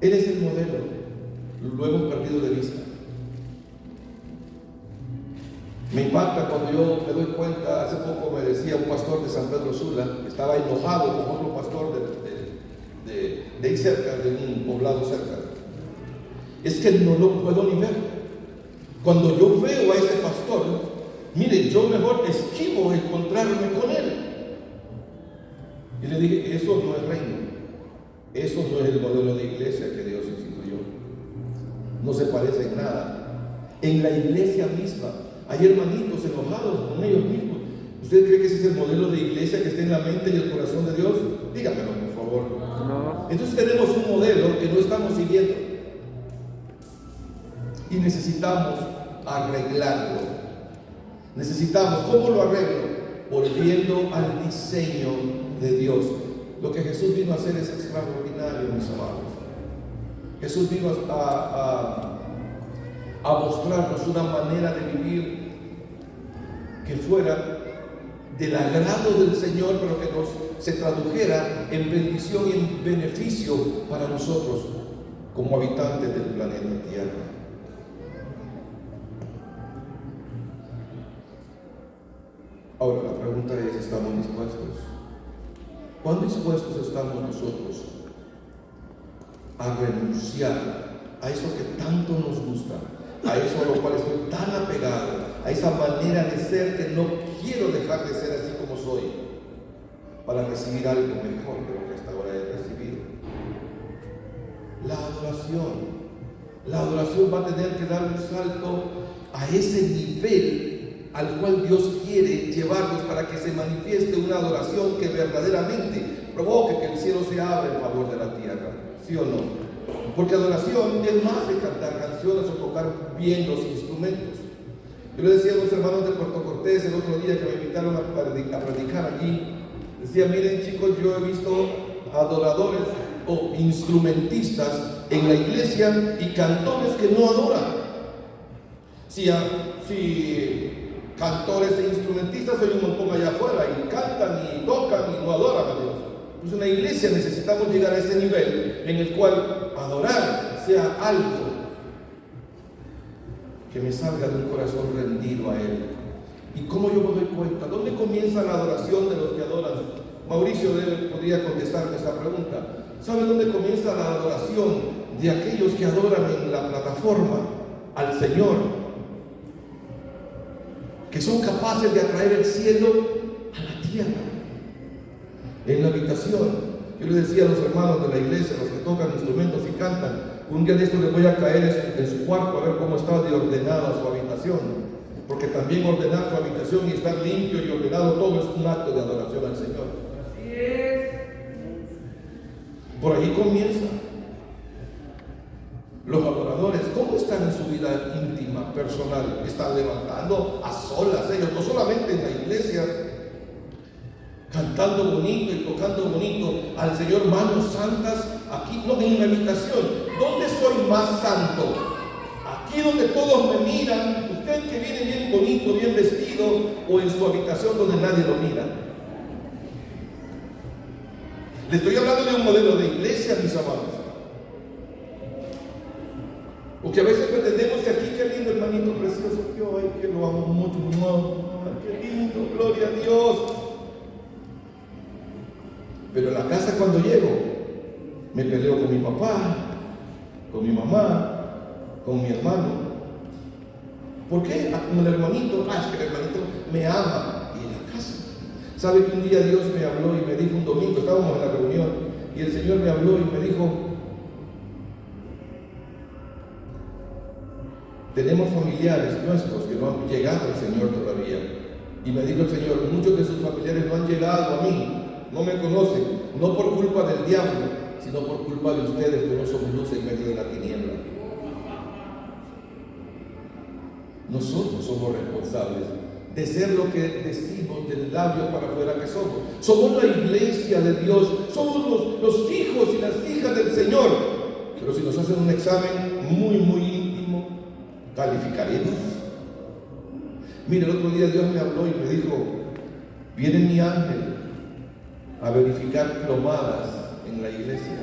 Él es el modelo. Lo hemos perdido de vista. Me impacta cuando yo me doy cuenta. Hace poco me decía un pastor de San Pedro Sula, que estaba enojado con otro pastor de ahí cerca, de un poblado cerca. Es que no lo puedo ni ver. Cuando yo veo a ese pastor, mire, yo mejor esquivo encontrarme con él. Y le dije: eso no es reino. Eso no es el modelo de iglesia que Dios instituyó. No se parece en nada. En la iglesia misma hay hermanitos enojados con ellos mismos. ¿Usted cree que ese es el modelo de iglesia que está en la mente y el corazón de Dios? Dígamelo, por favor. No. Entonces tenemos un modelo que no estamos siguiendo y necesitamos arreglarlo. Necesitamos, ¿cómo lo arreglo? Volviendo al diseño de Dios. Lo que Jesús vino a hacer es extraordinario, mis amados. Jesús vino a mostrarnos una manera de vivir que fuera del agrado del Señor, pero que se tradujera en bendición y en beneficio para nosotros como habitantes del planeta Tierra. Ahora la pregunta es, ¿estamos dispuestos? ¿Cuán dispuestos estamos nosotros a renunciar a eso que tanto nos gusta, a eso a lo cual estoy tan apegado, a esa manera de ser que no quiero dejar de ser así como soy, para recibir algo mejor de lo que hasta ahora he recibido? La adoración va a tener que dar un salto a ese nivel al cual Dios quiere llevarnos, para que se manifieste una adoración que verdaderamente provoque que el cielo se abra en favor de la tierra, ¿sí o no? Porque adoración es más de cantar canciones o tocar bien los instrumentos. Yo le decía a los hermanos de Puerto Cortés el otro día que me invitaron a predicar allí, decía: miren chicos, yo he visto adoradores o instrumentistas en la iglesia y cantores que no adoran. Si cantores e instrumentistas hay un montón allá afuera y cantan y tocan y no adoran a Dios. Pues en la iglesia necesitamos llegar a ese nivel en el cual adorar sea algo que me salga de un corazón rendido a Él. ¿Y cómo yo me doy cuenta? ¿Dónde comienza la adoración de los que adoran? Mauricio podría contestarme esta pregunta. ¿Sabe dónde comienza la adoración de aquellos que adoran en la plataforma al Señor? Que son capaces de atraer el cielo a la tierra, en la habitación. Yo les decía a los hermanos de la iglesia, los que tocan instrumentos y cantan, un día de esto les voy a caer en su cuarto a ver cómo está de ordenada su habitación, porque también ordenar su habitación y estar limpio y ordenado todo es un acto de adoración al Señor. Así es. Por ahí comienza. Los adoradores, ¿cómo están en su vida íntima, personal? ¿Están levantando a solas ellos? No solamente en la iglesia, cantando bonito y tocando bonito al Señor, manos santas, aquí, no, en la habitación. ¿Dónde soy más santo? Aquí donde todos me miran, usted que viene bien bonito, bien vestido, o en su habitación donde nadie lo mira. Le estoy hablando de un modelo de iglesia, mis amados. Porque a veces pretendemos que aquí, qué lindo hermanito precioso, yo, ay, que lo amo mucho, qué lindo, gloria a Dios. Pero en la casa cuando llego, me peleo con mi papá, con mi mamá, con mi hermano. ¿Por qué? Con el hermanito, es que el hermanito me ama. Y en la casa. ¿Sabe que un día Dios me habló y me dijo, un domingo, estábamos en la reunión, y el Señor me habló y me dijo: tenemos familiares nuestros que no han llegado al Señor todavía. Y me dijo el Señor: muchos de sus familiares no han llegado a mí, no me conocen, no por culpa del diablo, sino por culpa de ustedes, que no somos luz en medio de la tiniebla. Nosotros somos responsables de ser lo que decimos del labio para afuera que somos. Somos la iglesia de Dios, somos los hijos y las hijas del Señor. Pero si nos hacen un examen muy íntimo, ¿calificaremos? Mire, el otro día Dios me habló y me dijo: viene mi ángel a verificar plomadas en la iglesia.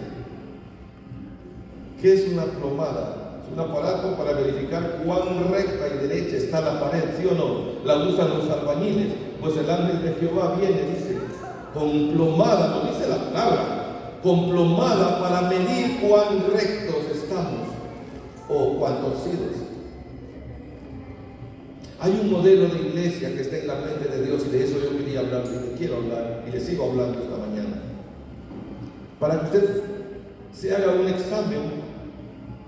¿Qué es una plomada? Es un aparato para verificar cuán recta y derecha está la pared, ¿sí o no? La usan los albañiles. Pues el ángel de Jehová viene, dice, con plomada, no dice la palabra, con plomada, para medir cuán rectos estamos o cuán torcidos. Hay un modelo de iglesia que está en la mente de Dios, y de eso yo quería hablar, y le quiero hablar, y le sigo hablando esta mañana. Para que usted se haga un examen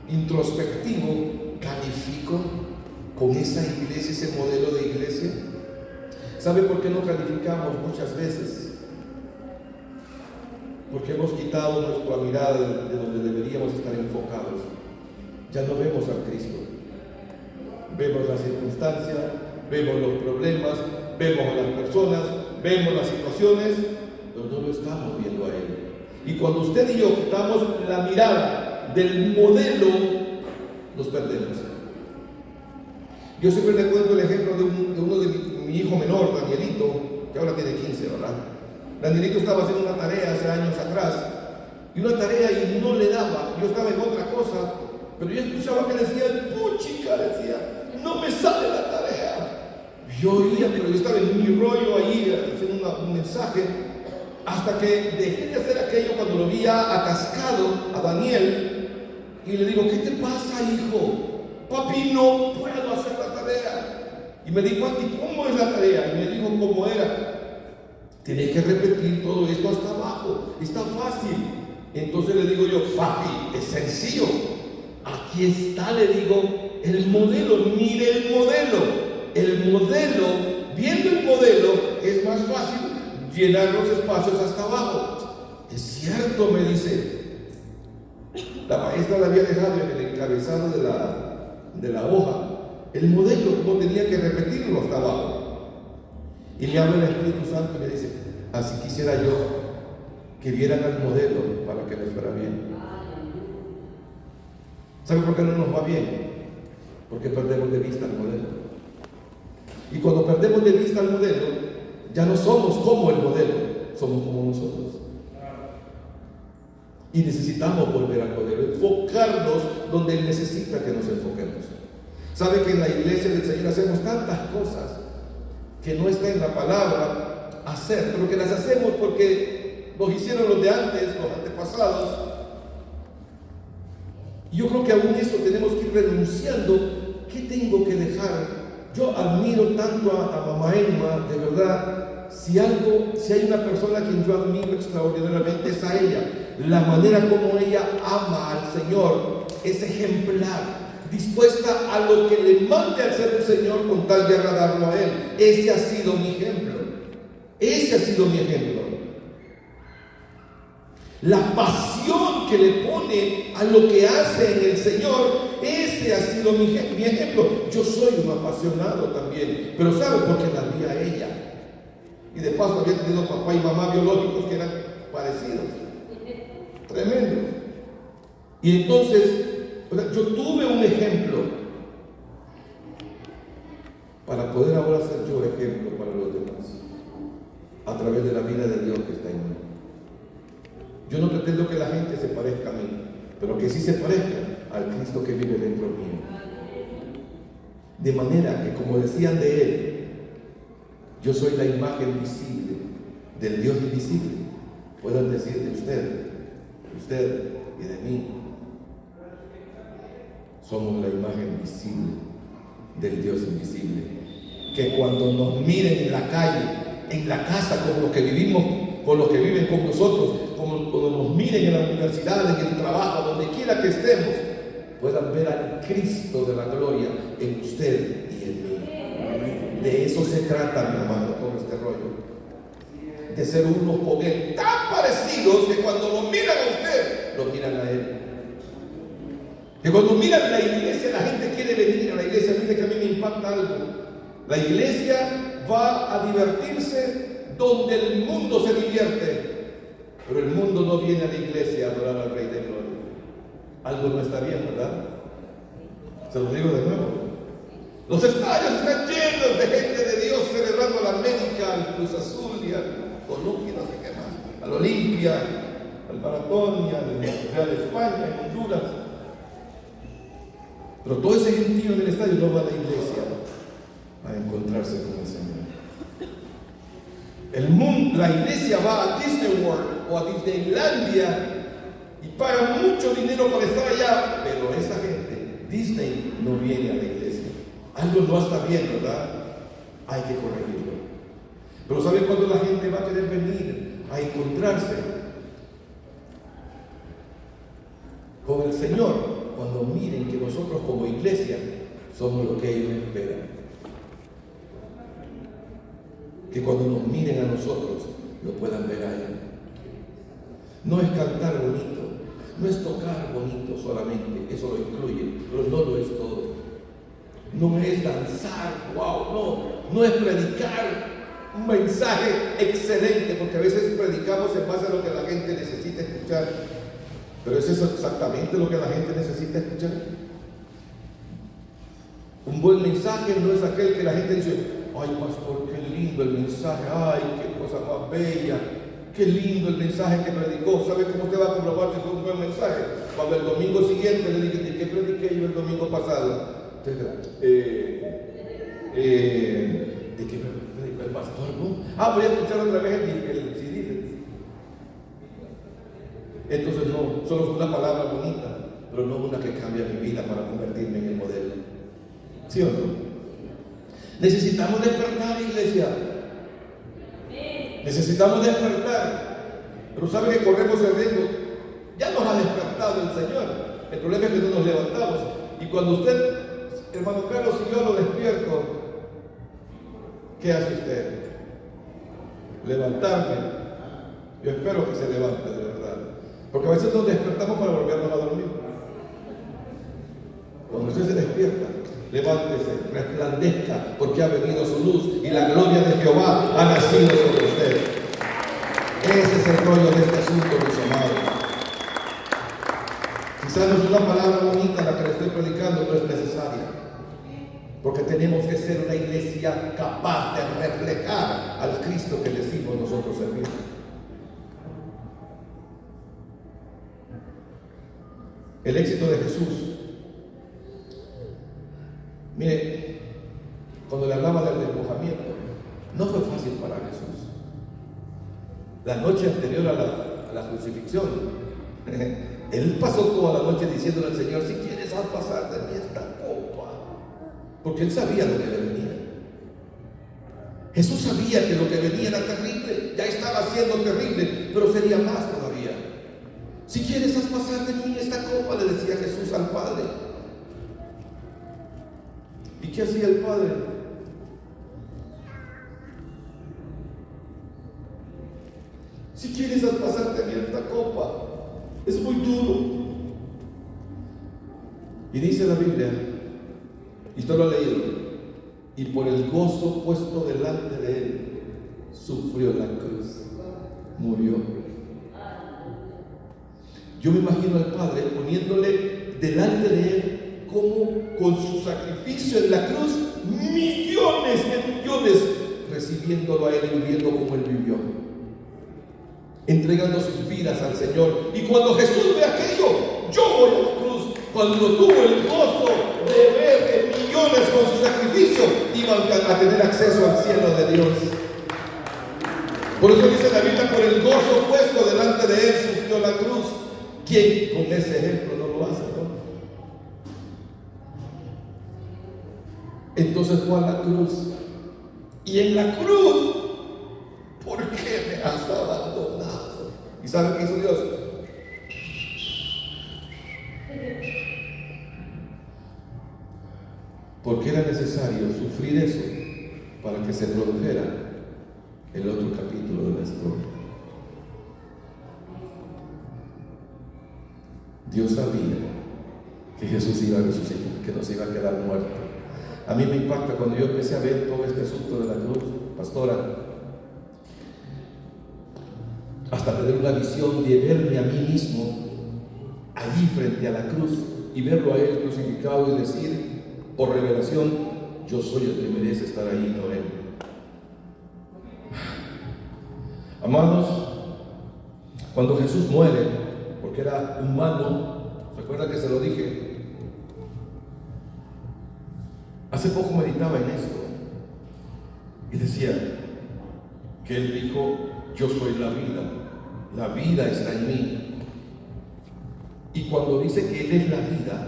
introspectivo, ¿califico con esa iglesia, ese modelo de iglesia? ¿Sabe por qué no calificamos muchas veces? Porque hemos quitado nuestra mirada de donde deberíamos estar enfocados. Ya no vemos a Cristo. Vemos las circunstancias, vemos los problemas, vemos a las personas, vemos las situaciones, pero no lo estamos viendo a Él. Y cuando usted y yo quitamos la mirada del modelo, nos perdemos. Yo siempre le cuento el ejemplo de uno de mi hijo menor, Danielito. que ahora tiene 15, ¿verdad? Danielito estaba haciendo una tarea hace años atrás, y una tarea y no le daba. Yo estaba en otra cosa, pero yo escuchaba que decía, puchica, decía, no me sale la tarea. Yo oía, pero yo estaba en mi rollo ahí haciendo un mensaje, hasta que dejé de hacer aquello cuando lo vi atascado a Daniel, y le digo, ¿qué te pasa, hijo? Papi, no puedo hacer la tarea. Y me dijo, ¿y cómo es la tarea? Y me dijo cómo era. Tienes que repetir todo esto hasta abajo, está fácil. Entonces le digo yo, papi, es sencillo. Aquí está, le digo, el modelo. Mire el modelo. El modelo, viendo el modelo, es más fácil llenar los espacios hasta abajo. Es cierto, me dice. La maestra le había dejado en el encabezado de la hoja el modelo, como tenía que repetirlo hasta abajo. Y me habla el Espíritu Santo y me dice, así quisiera yo que vieran al modelo para que les fuera bien. ¿Sabe por qué no nos va bien? Porque perdemos de vista el modelo. Y cuando perdemos de vista el modelo, ya no somos como el modelo, somos como nosotros. Y necesitamos volver al modelo, enfocarnos donde Él necesita que nos enfoquemos. ¿Sabe que en la iglesia del Señor hacemos tantas cosas que no está en la palabra hacer, pero que las hacemos porque nos hicieron los de antes, los antepasados? Yo creo que aún eso tenemos que ir renunciando. ¿Qué tengo que dejar? Yo admiro tanto a mamá Emma, de verdad. Si hay una persona a quien yo admiro extraordinariamente, es a ella. La manera como ella ama al Señor es ejemplar, dispuesta a lo que le mande al ser el Señor con tal de agradarlo a Él. Ese ha sido mi ejemplo. Ese ha sido mi ejemplo. La pasión que le pone a lo que hace en el Señor, ese ha sido mi ejemplo. Yo soy un apasionado también, pero ¿sabe? Porque la vi a ella. Y de paso había tenido papá y mamá biológicos que eran parecidos. Tremendo. Y entonces, yo tuve un ejemplo para poder ahora ser yo ejemplo para los demás, a través de la vida de Dios que está en mí. Yo no pretendo que la gente se parezca a mí, pero que sí se parezca al Cristo que vive dentro mío. De manera que, como decían de Él, yo soy la imagen visible del Dios invisible. Puedan decir de usted y de mí. Somos la imagen visible del Dios invisible. Que cuando nos miren en la calle, en la casa, con los que vivimos, con los que viven con nosotros, cuando nos miren en la universidad, en el trabajo, donde quiera que estemos, puedan ver al Cristo de la gloria en usted y en mí. De eso se trata, mi hermano, todo este rollo. De ser unos con Él tan parecidos que cuando lo miran a usted, lo miran a Él. Que cuando miran la iglesia, la gente quiere venir a la iglesia. Mire que a mí me impacta algo. La iglesia va a divertirse donde el mundo se divierte. Pero el mundo no viene a la iglesia a adorar al Rey de Gloria. Algo no está bien, ¿verdad? Se lo digo de nuevo. Los estadios están llenos de gente de Dios celebrando a la América, al Cruz Azul y al Colombia, no sé qué más, al Olimpia, al Maratón y al Real España, en Honduras. Pero todo ese gentío en el estadio no va a la iglesia a encontrarse con el Señor. El mundo, la iglesia va a Disney World o a Disneylandia y paga mucho dinero para estar allá, pero esa gente, Disney, no viene a la iglesia. Algo no está bien, ¿verdad? Hay que corregirlo. Pero ¿saben cuándo la gente va a querer venir a encontrarse con el Señor? Cuando miren que nosotros como iglesia somos lo que ellos esperan. Que cuando nos miren a nosotros lo puedan ver a Él. No es cantar bonito, no es tocar bonito solamente, eso lo incluye, pero no lo es todo. No es danzar, wow, no es predicar un mensaje excelente, porque a veces predicamos en base a lo que la gente necesita escuchar. Pero ¿es eso exactamente lo que la gente necesita escuchar? Un buen mensaje no es aquel que la gente dice, ay pastor, qué lindo el mensaje, ay, qué cosa más bella, qué lindo el mensaje que predicó. ¿Sabe cómo usted va a comprobar si fue un buen mensaje? Cuando el domingo siguiente le dije, ¿de qué prediqué yo el domingo pasado? ¿De qué predicó el pastor? ¿No? Voy a escuchar otra vez el CD. Entonces no, solo fue una palabra bonita, pero no una que cambia mi vida para convertirme en el modelo. ¿Sí o no? Necesitamos despertar, iglesia. Necesitamos despertar. Pero sabe que corremos el riesgo. Ya nos ha despertado el Señor. El problema es que no nos levantamos. Y cuando usted, hermano Carlos, si yo lo despierto, ¿qué hace usted? Levantarme. Yo espero que se levante de verdad. Porque a veces nos despertamos para volvernos a dormir. Cuando usted se despierta, levántese, resplandezca, porque ha venido su luz y la gloria de Jehová ha nacido sobre usted. Ese es el rollo de este asunto, mis amados. Quizás no es una palabra bonita la que le estoy predicando, pero es necesaria. Porque tenemos que ser una iglesia capaz de reflejar al Cristo que decimos nosotros servir. El éxito de Jesús. Mire, cuando le hablaba del despojamiento, no fue fácil para Jesús. La noche anterior a la crucifixión, él pasó toda la noche diciéndole al Señor, si quieres haz pasar de mí esta copa, porque él sabía lo que le venía. Jesús sabía que lo que venía era terrible, ya estaba siendo terrible, pero sería más todavía. Si quieres haz pasar de mí esta copa, le decía Jesús al Padre. ¿Y qué hacía el Padre? Si quieres haz pasar de mí esta copa, es muy duro. Y dice la Biblia, y usted lo ha leído, y por el gozo puesto delante de él, sufrió la cruz, murió. Yo me imagino al Padre poniéndole delante de él, como con su sacrificio en la cruz, millones de millones, recibiéndolo a él y viviendo como él vivió, entregando sus vidas al Señor. Y cuando Jesús ve aquello, yo voy a la cruz. Cuando tuvo el gozo de ver que millones con su sacrificio iban a tener acceso al cielo de Dios. Por eso dice la Biblia, por el gozo puesto delante de él sufrió la cruz. ¿Quién con ese ejemplo no lo hace, no? Entonces fue a la cruz. Y en la cruz, ¿por qué me has abandonado? ¿Y sabe qué hizo Dios? Porque era necesario sufrir eso para que se produjera el otro capítulo de la historia. Dios sabía que Jesús iba a resucitar, que no se iba a quedar muerto. A mí me impacta cuando yo empecé a ver todo este asunto de la cruz, pastora, hasta tener una visión de verme a mí mismo allí frente a la cruz y verlo a él crucificado y decir, por revelación, yo soy el que merece estar ahí, no él. Amados, cuando Jesús muere, porque era humano, ¿recuerda que se lo dije? Hace poco meditaba en esto y decía que él dijo, yo soy la vida está en mí. Y cuando dice que él es la vida,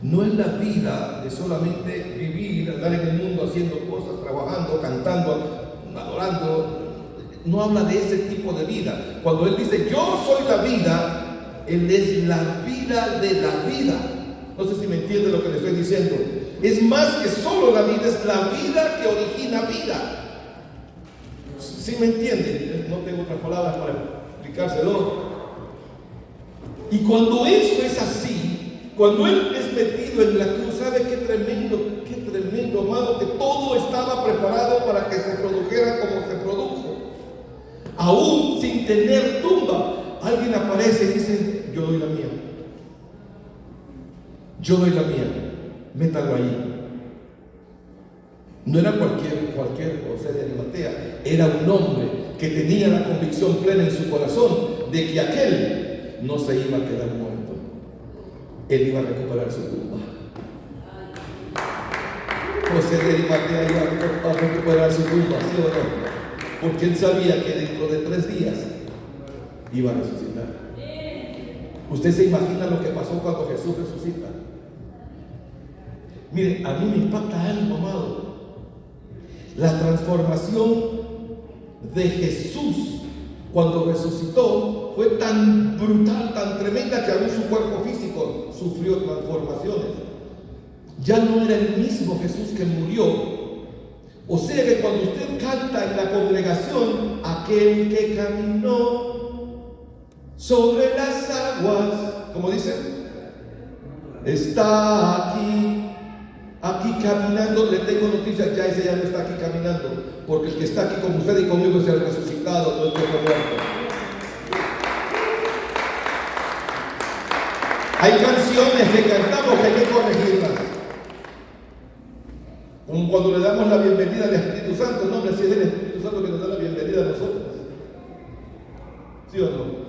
no es la vida de solamente vivir, andar en el mundo haciendo cosas, trabajando, cantando, adorando. No habla de ese tipo de vida. Cuando él dice yo soy la vida, él es la vida de la vida. No sé si me entiende lo que le estoy diciendo. Es más que solo la vida, es la vida que origina vida. ¿Sí me entiende? No tengo otras palabras para explicárselo. Y cuando eso es así, cuando él es metido en la cruz, ¿sabe qué tremendo, amado? Que todo estaba preparado para que se produjera como se produjo. Aún sin tener tumba, alguien aparece y dice, yo doy la mía. Yo doy la mía. Métalo ahí. No era cualquier José de Arimatea, era un hombre que tenía la convicción plena en su corazón de que aquel no se iba a quedar muerto. Él iba a recuperar su tumba. José de Arimatea iba a recuperar su tumba, ¿sí o no? Porque él sabía que dentro de 3 días iba a resucitar. ¿Usted se imagina lo que pasó cuando Jesús resucita? Mire, a mí me impacta algo, amado. La transformación de Jesús cuando resucitó fue tan brutal, tan tremenda, que aún su cuerpo físico sufrió transformaciones. Ya no era el mismo Jesús que murió. O sea que cuando usted canta en la congregación, aquel que caminó sobre las aguas, como dice, está aquí caminando. Le tengo noticias, ya ese ya no está aquí caminando, porque el que está aquí con usted y conmigo es el resucitado, no el que fue muerto. Hay canciones que cantamos que hay que corregirlas, como cuando le damos la bienvenida al Espíritu Santo. No, hombre, si es el Espíritu Santo que nos da la bienvenida a nosotros, ¿sí o no?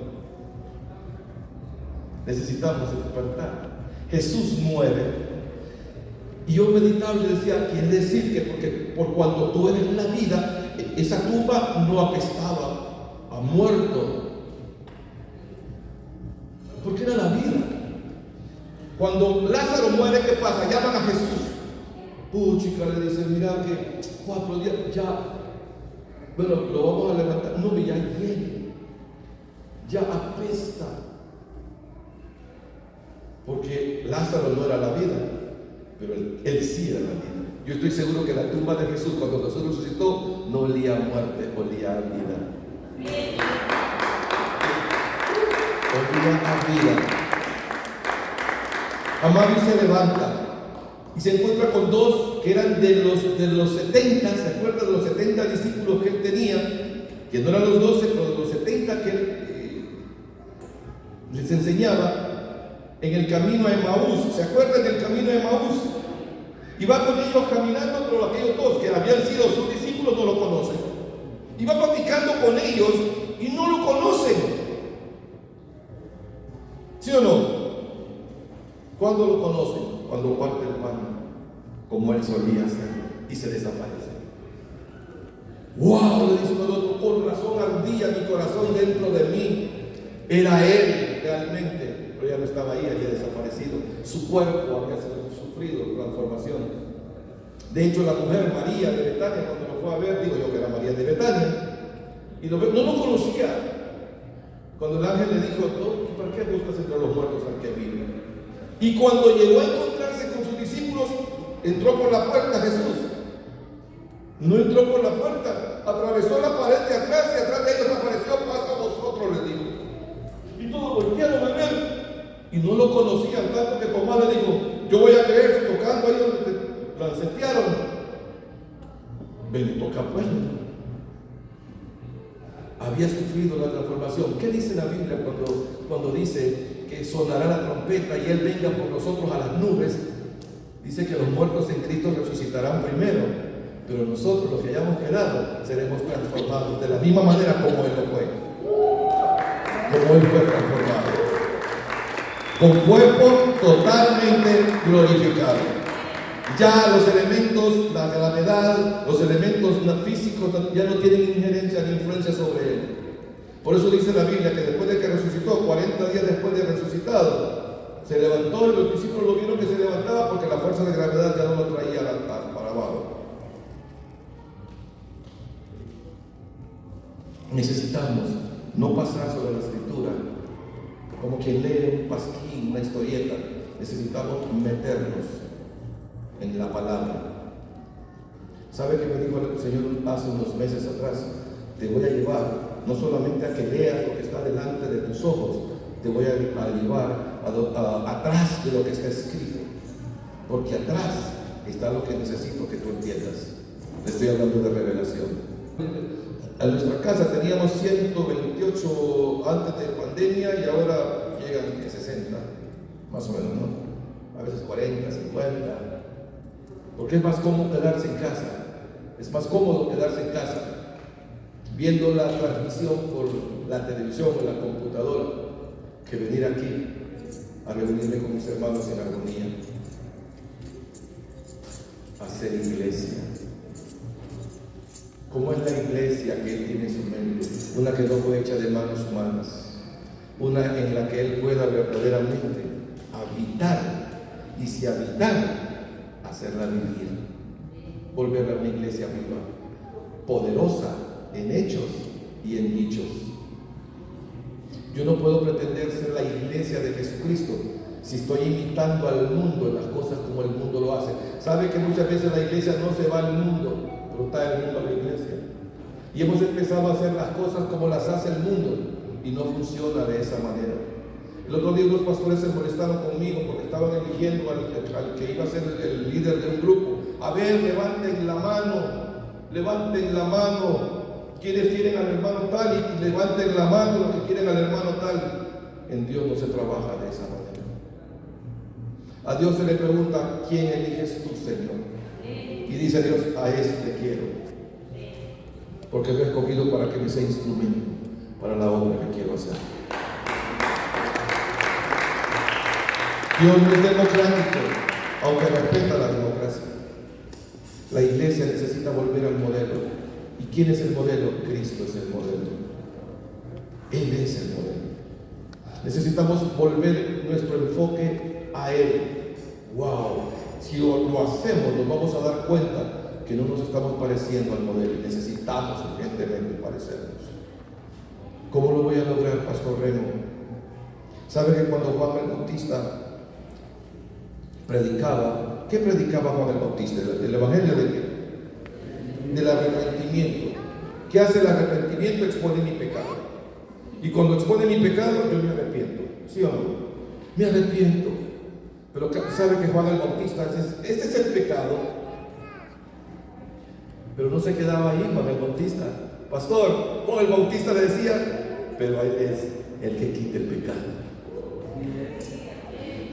Necesitamos despertar. Jesús muere. Y yo meditaba y decía, quiere decir que porque por cuanto tú eres la vida, esa tumba no apestaba a muerto, porque era la vida. Cuando Lázaro muere, ¿qué pasa? Llaman a Jesús. Chica, le dice, mira que 4 días ya, bueno, lo vamos a levantar. No, ya hiede, ya apesta. Porque Lázaro no era la vida, pero él sí era la vida. Yo estoy seguro que la tumba de Jesús, cuando Jesús resucitó, no olía a muerte, olía a vida. Olía a vida. Amado, se levanta y se encuentra con 2 que eran de los 70. ¿Se acuerdan de los 70 discípulos que él tenía? Que no eran los 12, pero de los 70 que él les enseñaba. En el camino a Emaús, ¿se acuerdan del camino a Emaús? Y va con ellos caminando, pero aquellos 2 que habían sido sus discípulos no lo conocen. Y va platicando con ellos y no lo conocen. ¿Sí o no? ¿Cuándo lo conocen? Cuando parte el pan, como él solía hacer, y se desaparece. ¡Wow! Le dice uno al otro, con razón ardía mi corazón dentro de mí. Era él realmente, pero ya no estaba ahí, había desaparecido. Su cuerpo había sufrido transformación. De hecho, la mujer María de Betania, cuando lo fue a ver, digo yo que era María de Betania, y no lo conocía. Cuando el ángel le dijo, no, ¿para qué buscas entre los muertos al que vive? Y cuando llegó a encontrarse con sus discípulos, entró por la puerta Jesús. No entró por la puerta, atravesó la pared de atrás y atrás de ellos apareció, pasa a vosotros, le dijo. Y todos volvieron a ver y no lo conocían, tanto que Tomás le dijo, yo voy a creer tocando ahí donde te lancetearon. Ven y toca pues. Había sufrido la transformación. ¿Qué dice la Biblia cuando dice que sonará la trompeta y Él venga por nosotros a las nubes? Dice que los muertos en Cristo resucitarán primero, pero nosotros, los que hayamos quedado, seremos transformados de la misma manera como Él lo fue. Como Él fue transformado, con cuerpo totalmente glorificado. Ya los elementos, la gravedad, los elementos físicos ya no tienen injerencia ni influencia sobre Él. Por eso dice la Biblia que después de que resucitó, 40 días después de resucitado, se levantó y los discípulos lo vieron que se levantaba porque la fuerza de gravedad ya no lo traía para abajo. Necesitamos no pasar sobre la escritura como quien lee un pasquín, una historieta. Necesitamos meternos en la palabra. ¿Sabe qué me dijo el Señor hace unos meses atrás? Te voy a llevar no solamente a que leas lo que está delante de tus ojos, te voy a llevar atrás de lo que está escrito, porque atrás está lo que necesito que tú entiendas. Te estoy hablando de revelación. En nuestra casa teníamos 128 antes de pandemia y ahora llegan 60, más o menos, ¿no? A veces 40, 50, porque es más cómodo quedarse en casa. Es más cómodo quedarse en casa, viendo la transmisión por la televisión o la computadora, que venir aquí a reunirme con mis hermanos en armonía, a hacer iglesia. ¿Cómo es la iglesia que Él tiene en su mente? Una que no fue hecha de manos humanas, una en la que Él pueda verdaderamente habitar, y si habitar, hacerla vivir, volverla a una iglesia viva, poderosa en hechos y en dichos. Yo no puedo pretender ser la iglesia de Jesucristo si estoy imitando al mundo en las cosas como el mundo lo hace. ¿Sabe que muchas veces la iglesia no se va al mundo, pero está el mundo a la iglesia? Y hemos empezado a hacer las cosas como las hace el mundo y no funciona de esa manera. El otro día unos pastores se molestaron conmigo porque estaban eligiendo al que iba a ser el líder de un grupo. A ver, levanten la mano, quienes quieren al hermano tal, y levanten la mano los que quieren al hermano tal. En Dios no se trabaja de esa manera. A Dios se le pregunta: ¿quién eliges tú, Señor? Y dice Dios: a este quiero, porque lo he escogido para que me sea instrumento para la obra que quiero hacer. Dios no es democrático, aunque respeta la democracia. La iglesia necesita volver al modelo. ¿Y quién es el modelo? Cristo es el modelo. Él es el modelo. Necesitamos volver nuestro enfoque a Él. ¡Wow! Si lo hacemos, nos vamos a dar cuenta que no nos estamos pareciendo al modelo y necesitamos urgentemente parecernos. ¿Cómo lo voy a lograr, Pastor Remo? ¿Sabe que cuando Juan el Bautista predicaba, qué predicaba Juan el Bautista? ¿El evangelio de qué? Del arrepentimiento. ¿Qué hace el arrepentimiento? Expone mi pecado. Y cuando expone mi pecado, yo me arrepiento. ¿Sí o no? Me arrepiento. Pero sabe que Juan el Bautista dice: este es el pecado. Pero no se quedaba ahí Juan el Bautista. Pastor, Juan el Bautista le decía: pero Él es el que quita el pecado.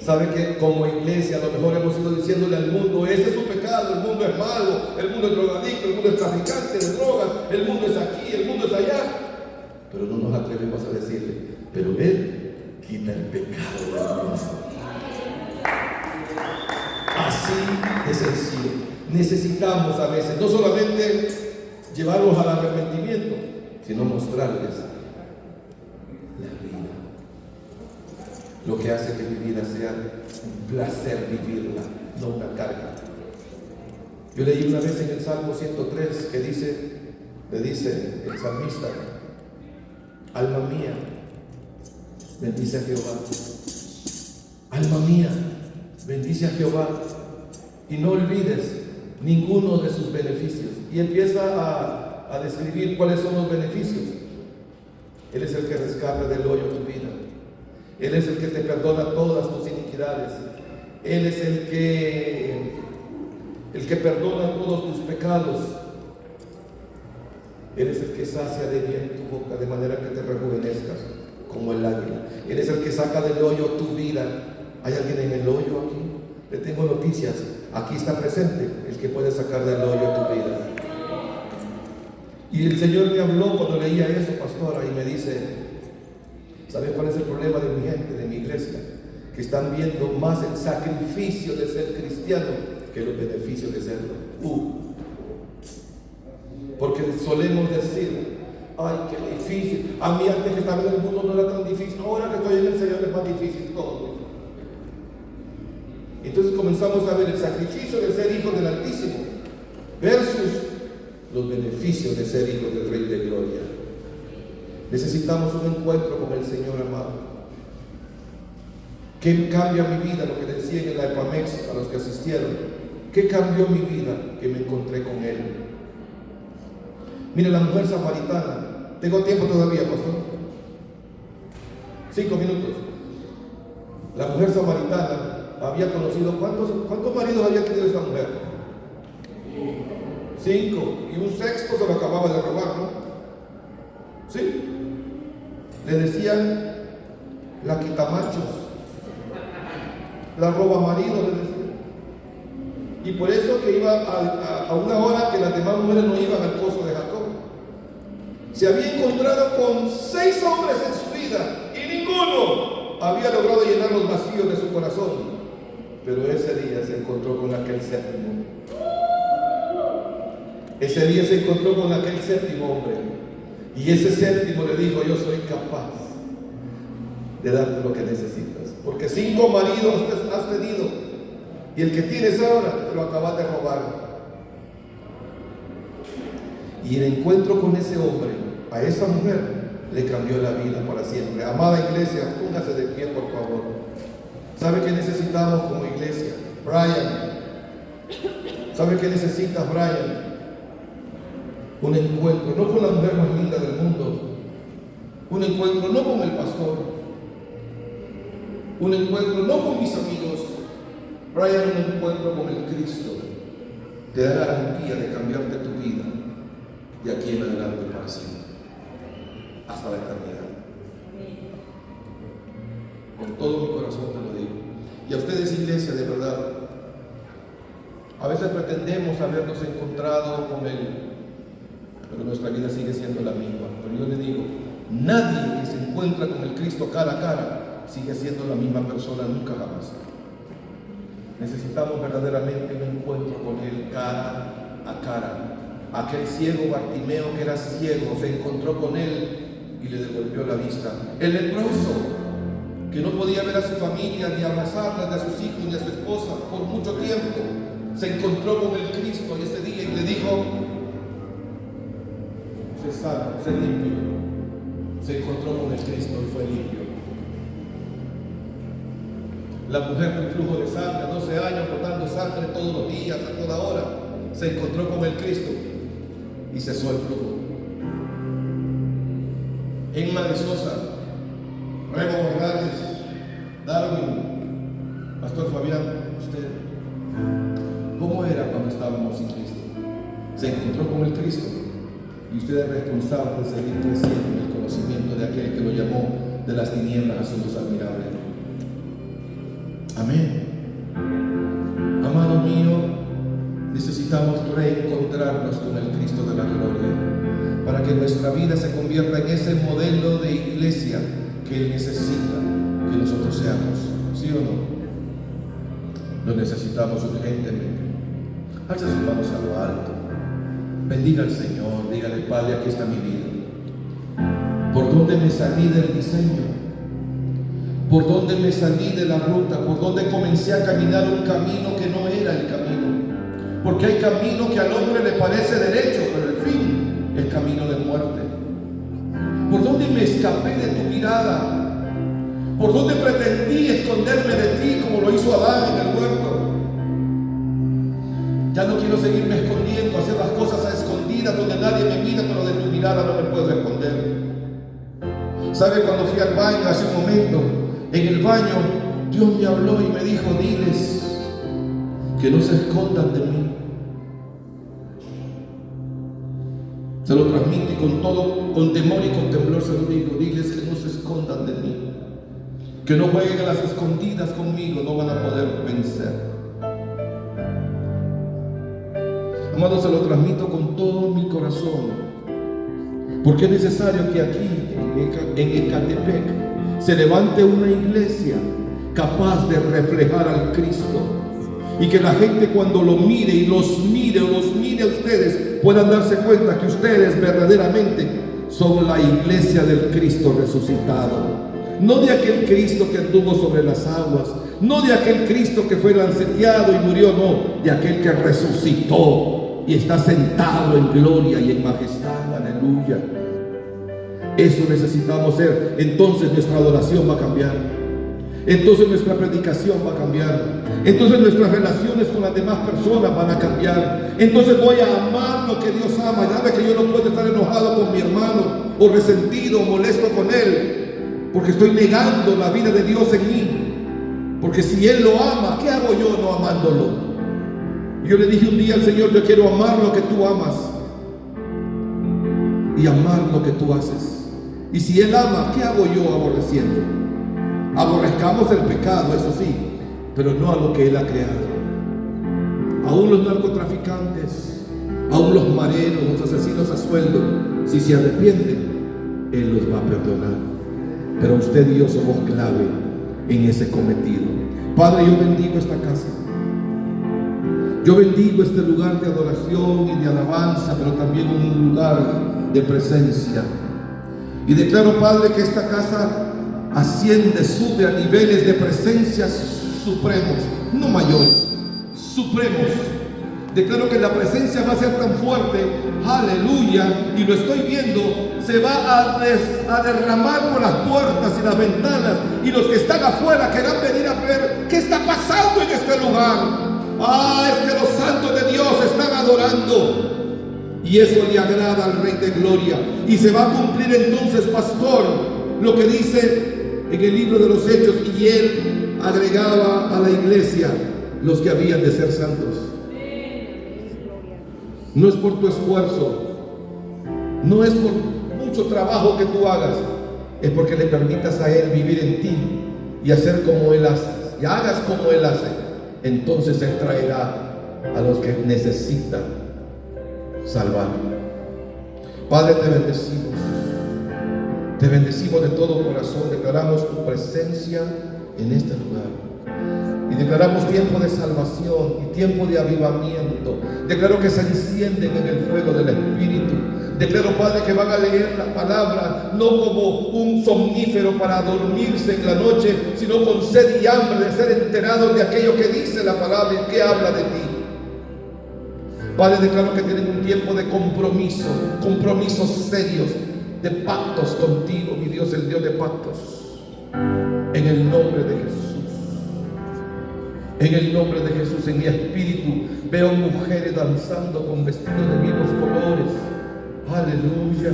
Sabe que como iglesia a lo mejor hemos ido diciéndole al mundo: ese es su pecado, el mundo es malo, el mundo es drogadicto, el mundo es traficante de drogas, el mundo es aquí, el mundo es allá. Pero no nos atrevemos a decirle: pero Él quita el pecado del mundo. Así de sencillo. Necesitamos a veces no solamente llevarlos al arrepentimiento, sino mostrarles la vida. Lo que hace que mi vida sea un placer vivirla, no una carga. Yo leí una vez en el Salmo 103 que le dice el salmista: alma mía, bendice a Jehová. Alma mía, bendice a Jehová y no olvides ninguno de sus beneficios. Y empieza a describir cuáles son los beneficios. Él es el que rescata del hoyo tu vida. Él es el que te perdona todas tus iniquidades. Él es el que perdona todos tus pecados. Él es el que sacia de bien tu boca, de manera que te rejuvenezcas como el águila. Él es el que saca del hoyo tu vida. ¿Hay alguien en el hoyo aquí? Le tengo noticias. Aquí está presente el que puede sacar del hoyo tu vida. Y el Señor me habló cuando leía eso, pastora, y me dice: ¿saben cuál es el problema de mi gente, de mi iglesia? Que están viendo más el sacrificio de ser cristiano que los beneficios de serlo. Porque solemos decir: ay, qué difícil. A mí antes que estaba en el mundo no era tan difícil. Ahora que estoy en el Señor es más difícil todo. Entonces comenzamos a ver el sacrificio de ser hijos del Altísimo versus los beneficios de ser hijos del Rey de Gloria. Necesitamos un encuentro con el Señor amado. ¿Qué cambia mi vida? Lo que decía en el IPAMEX a los que asistieron. ¿Qué cambió mi vida? Que me encontré con Él. Mire, la mujer samaritana. ¿Tengo tiempo todavía, pastor? 5 minutos. La mujer samaritana había conocido, ¿cuántos maridos había tenido esta mujer? 5, y un sexto se lo acababa de robar, ¿no? ¿Sí? Le decían la quitamachos, la roba marido, le decían. Y por eso que iba a una hora que las demás mujeres no iban al pozo de Jacob. Se había encontrado con 6 hombres en su vida y ninguno había logrado llenar los vacíos de su corazón. Pero ese día se encontró con aquel séptimo. Ese día se encontró con aquel séptimo hombre. Y ese séptimo le dijo: yo soy capaz de darte lo que necesitas. Porque 5 maridos has tenido, y el que tienes ahora te lo acabas de robar. Y el encuentro con ese hombre, a esa mujer, le cambió la vida para siempre. Amada iglesia, póngase de pie, por favor. ¿Sabe qué necesitamos como iglesia? Brian, ¿sabe qué necesitas, Brian? Un encuentro, no con la mujer más linda del mundo, un encuentro no con el pastor, un encuentro no con mis amigos, Brian, un encuentro con el Cristo. Te da garantía de cambiarte tu vida de aquí en adelante para siempre, hasta la eternidad. Con todo mi corazón te lo digo. Y a ustedes, iglesia, de verdad, a veces pretendemos habernos encontrado con Él, pero nuestra vida sigue siendo la misma. Pero yo le digo, nadie que se encuentra con el Cristo cara a cara sigue siendo la misma persona nunca jamás. Necesitamos verdaderamente un encuentro con Él cara a cara. Aquel ciego Bartimeo, que era ciego, se encontró con Él y le devolvió la vista. El leproso, que no podía ver a su familia, ni abrazarla, ni a sus hijos, ni a su esposa por mucho tiempo, se encontró con el Cristo ese día y le dijo: sé sano, sé limpio. Se encontró con el Cristo y fue limpio. La mujer del flujo de sangre, 12 años botando sangre todos los días, a toda hora, se encontró con el Cristo y cesó el flujo. Emma de Sosa, Remo Morales, Darwin, Pastor Fabián, usted, ¿cómo era cuando estábamos sin Cristo? Se encontró con el Cristo y usted es responsable de seguir creciendo en el conocimiento de aquel que lo llamó de las tinieblas a su luz admirable. Amén. Amado mío, necesitamos reencontrarnos con el Cristo de la gloria para que nuestra vida se convierta en ese modelo de iglesia que Él necesita que nosotros seamos. ¿Sí o no? Lo necesitamos urgentemente. Alza sus manos a lo alto. Bendiga al Señor. Dígale: Padre, aquí está mi vida. ¿Por dónde me salí del diseño? ¿Por dónde me salí de la ruta? ¿Por dónde comencé a caminar un camino que no era el camino? Porque hay camino que al hombre le parece derecho, pero el fin es camino de muerte. ¿Por dónde me escapé de tu mirada? ¿Por dónde pretendí esconderme de ti como lo hizo Adán en el huerto? Ya no quiero seguirme escondiendo, hacer las cosas a escondidas donde nadie me mira, pero de tu mirada no me puedo esconder. ¿Sabe? Cuando fui al baño hace un momento, en el baño Dios me habló y me dijo: diles que no se escondan de mí. Se lo transmito y con temor y con temblor se lo digo: diles que no se escondan de mí, que no jueguen a las escondidas conmigo, no van a poder vencer. Amado, se lo transmito con todo mi corazón, porque es necesario que aquí en Ecatepec se levante una iglesia capaz de reflejar al Cristo, y que la gente, cuando lo mire y los mire a ustedes, puedan darse cuenta que ustedes verdaderamente son la iglesia del Cristo resucitado. No de aquel Cristo que anduvo sobre las aguas, no de aquel Cristo que fue lanceteado y murió, no, de aquel que resucitó y está sentado en gloria y en majestad. Aleluya. Eso necesitamos ser. Entonces nuestra adoración va a cambiar. Entonces nuestra predicación va a cambiar. Entonces nuestras relaciones con las demás personas van a cambiar. Entonces voy a amar lo que Dios ama. Ya ve que yo no puedo estar enojado con mi hermano, o resentido, o molesto con él, porque estoy negando la vida de Dios en mí. Porque si Él lo ama, ¿qué hago yo no amándolo? Yo le dije un día al Señor: yo quiero amar lo que tú amas y amar lo que tú haces. Y si Él ama, ¿qué hago yo aborreciendo? Aborrezcamos el pecado, eso sí, pero no a lo que Él ha creado. aún los narcotraficantes, aún los mareros, los asesinos a sueldo, si se arrepienten, Él los va a perdonar. Pero usted y yo somos clave en ese cometido. Padre, yo bendigo esta casa. Yo bendigo este lugar de adoración y de alabanza, pero también un lugar de presencia. Y declaro, Padre, que esta casa asciende, sube a niveles de presencia supremos, no mayores, supremos. Declaro que la presencia va a ser tan fuerte, aleluya, y lo estoy viendo, se va a derramar por las puertas y las ventanas, y los que están afuera querrán venir a ver qué está pasando en este lugar. Es que los santos de Dios están adorando. Y eso le agrada al Rey de Gloria. Y se va a cumplir entonces, pastor, lo que dice en el libro de los Hechos. Y él agregaba a la iglesia los que habían de ser santos. No es por tu esfuerzo, no es por mucho trabajo que tú hagas, es porque le permitas a Él vivir en ti y hacer como Él hace. Y hagas como Él hace. Entonces Él traerá a los que necesitan salvar. Padre, te bendecimos de todo corazón. Declaramos tu presencia en este lugar y declaramos tiempo de salvación y tiempo de avivamiento. Declaro que se encienden en el fuego del Espíritu. Declaro, Padre, que van a leer la palabra no como un somnífero para dormirse en la noche, sino con sed y hambre de ser enterados de aquello que dice la palabra y que habla de ti. Padre, declaro que tienen un tiempo de compromisos serios, de pactos contigo, mi Dios, el Dios de pactos. En el nombre de Jesús. En el nombre de Jesús, en mi espíritu veo mujeres danzando con vestidos de vivos colores. Aleluya.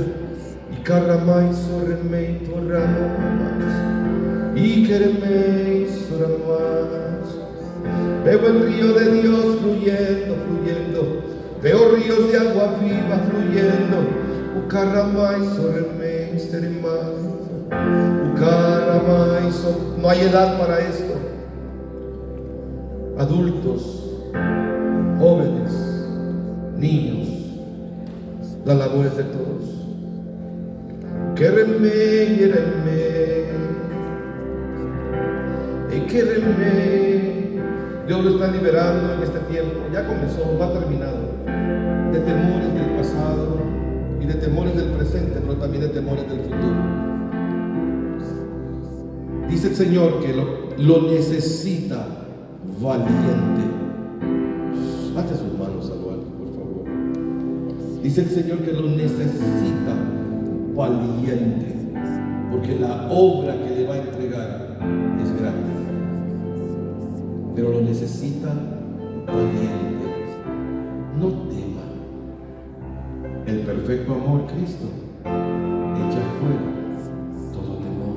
Y carramay sorremei torramás. Y queremei sorramás. Veo el río de Dios fluyendo. Veo ríos de agua viva fluyendo. Ucarramay sorremei seremai. Ucarramay sorremei. No hay edad para esto. Adultos, jóvenes, niños, la labor es de todos. Quéreme. Dios lo está liberando en este tiempo. Ya comenzó, va terminado. De temores del pasado y de temores del presente, pero también de temores del futuro. Dice el Señor que lo necesita valiente. Hazte sus manos a lo alto, por favor. Dice el Señor que lo necesita valiente, porque la obra que le va a entregar es grande, pero lo necesita valiente. No tema. El perfecto amor, Cristo, echa fuera todo temor.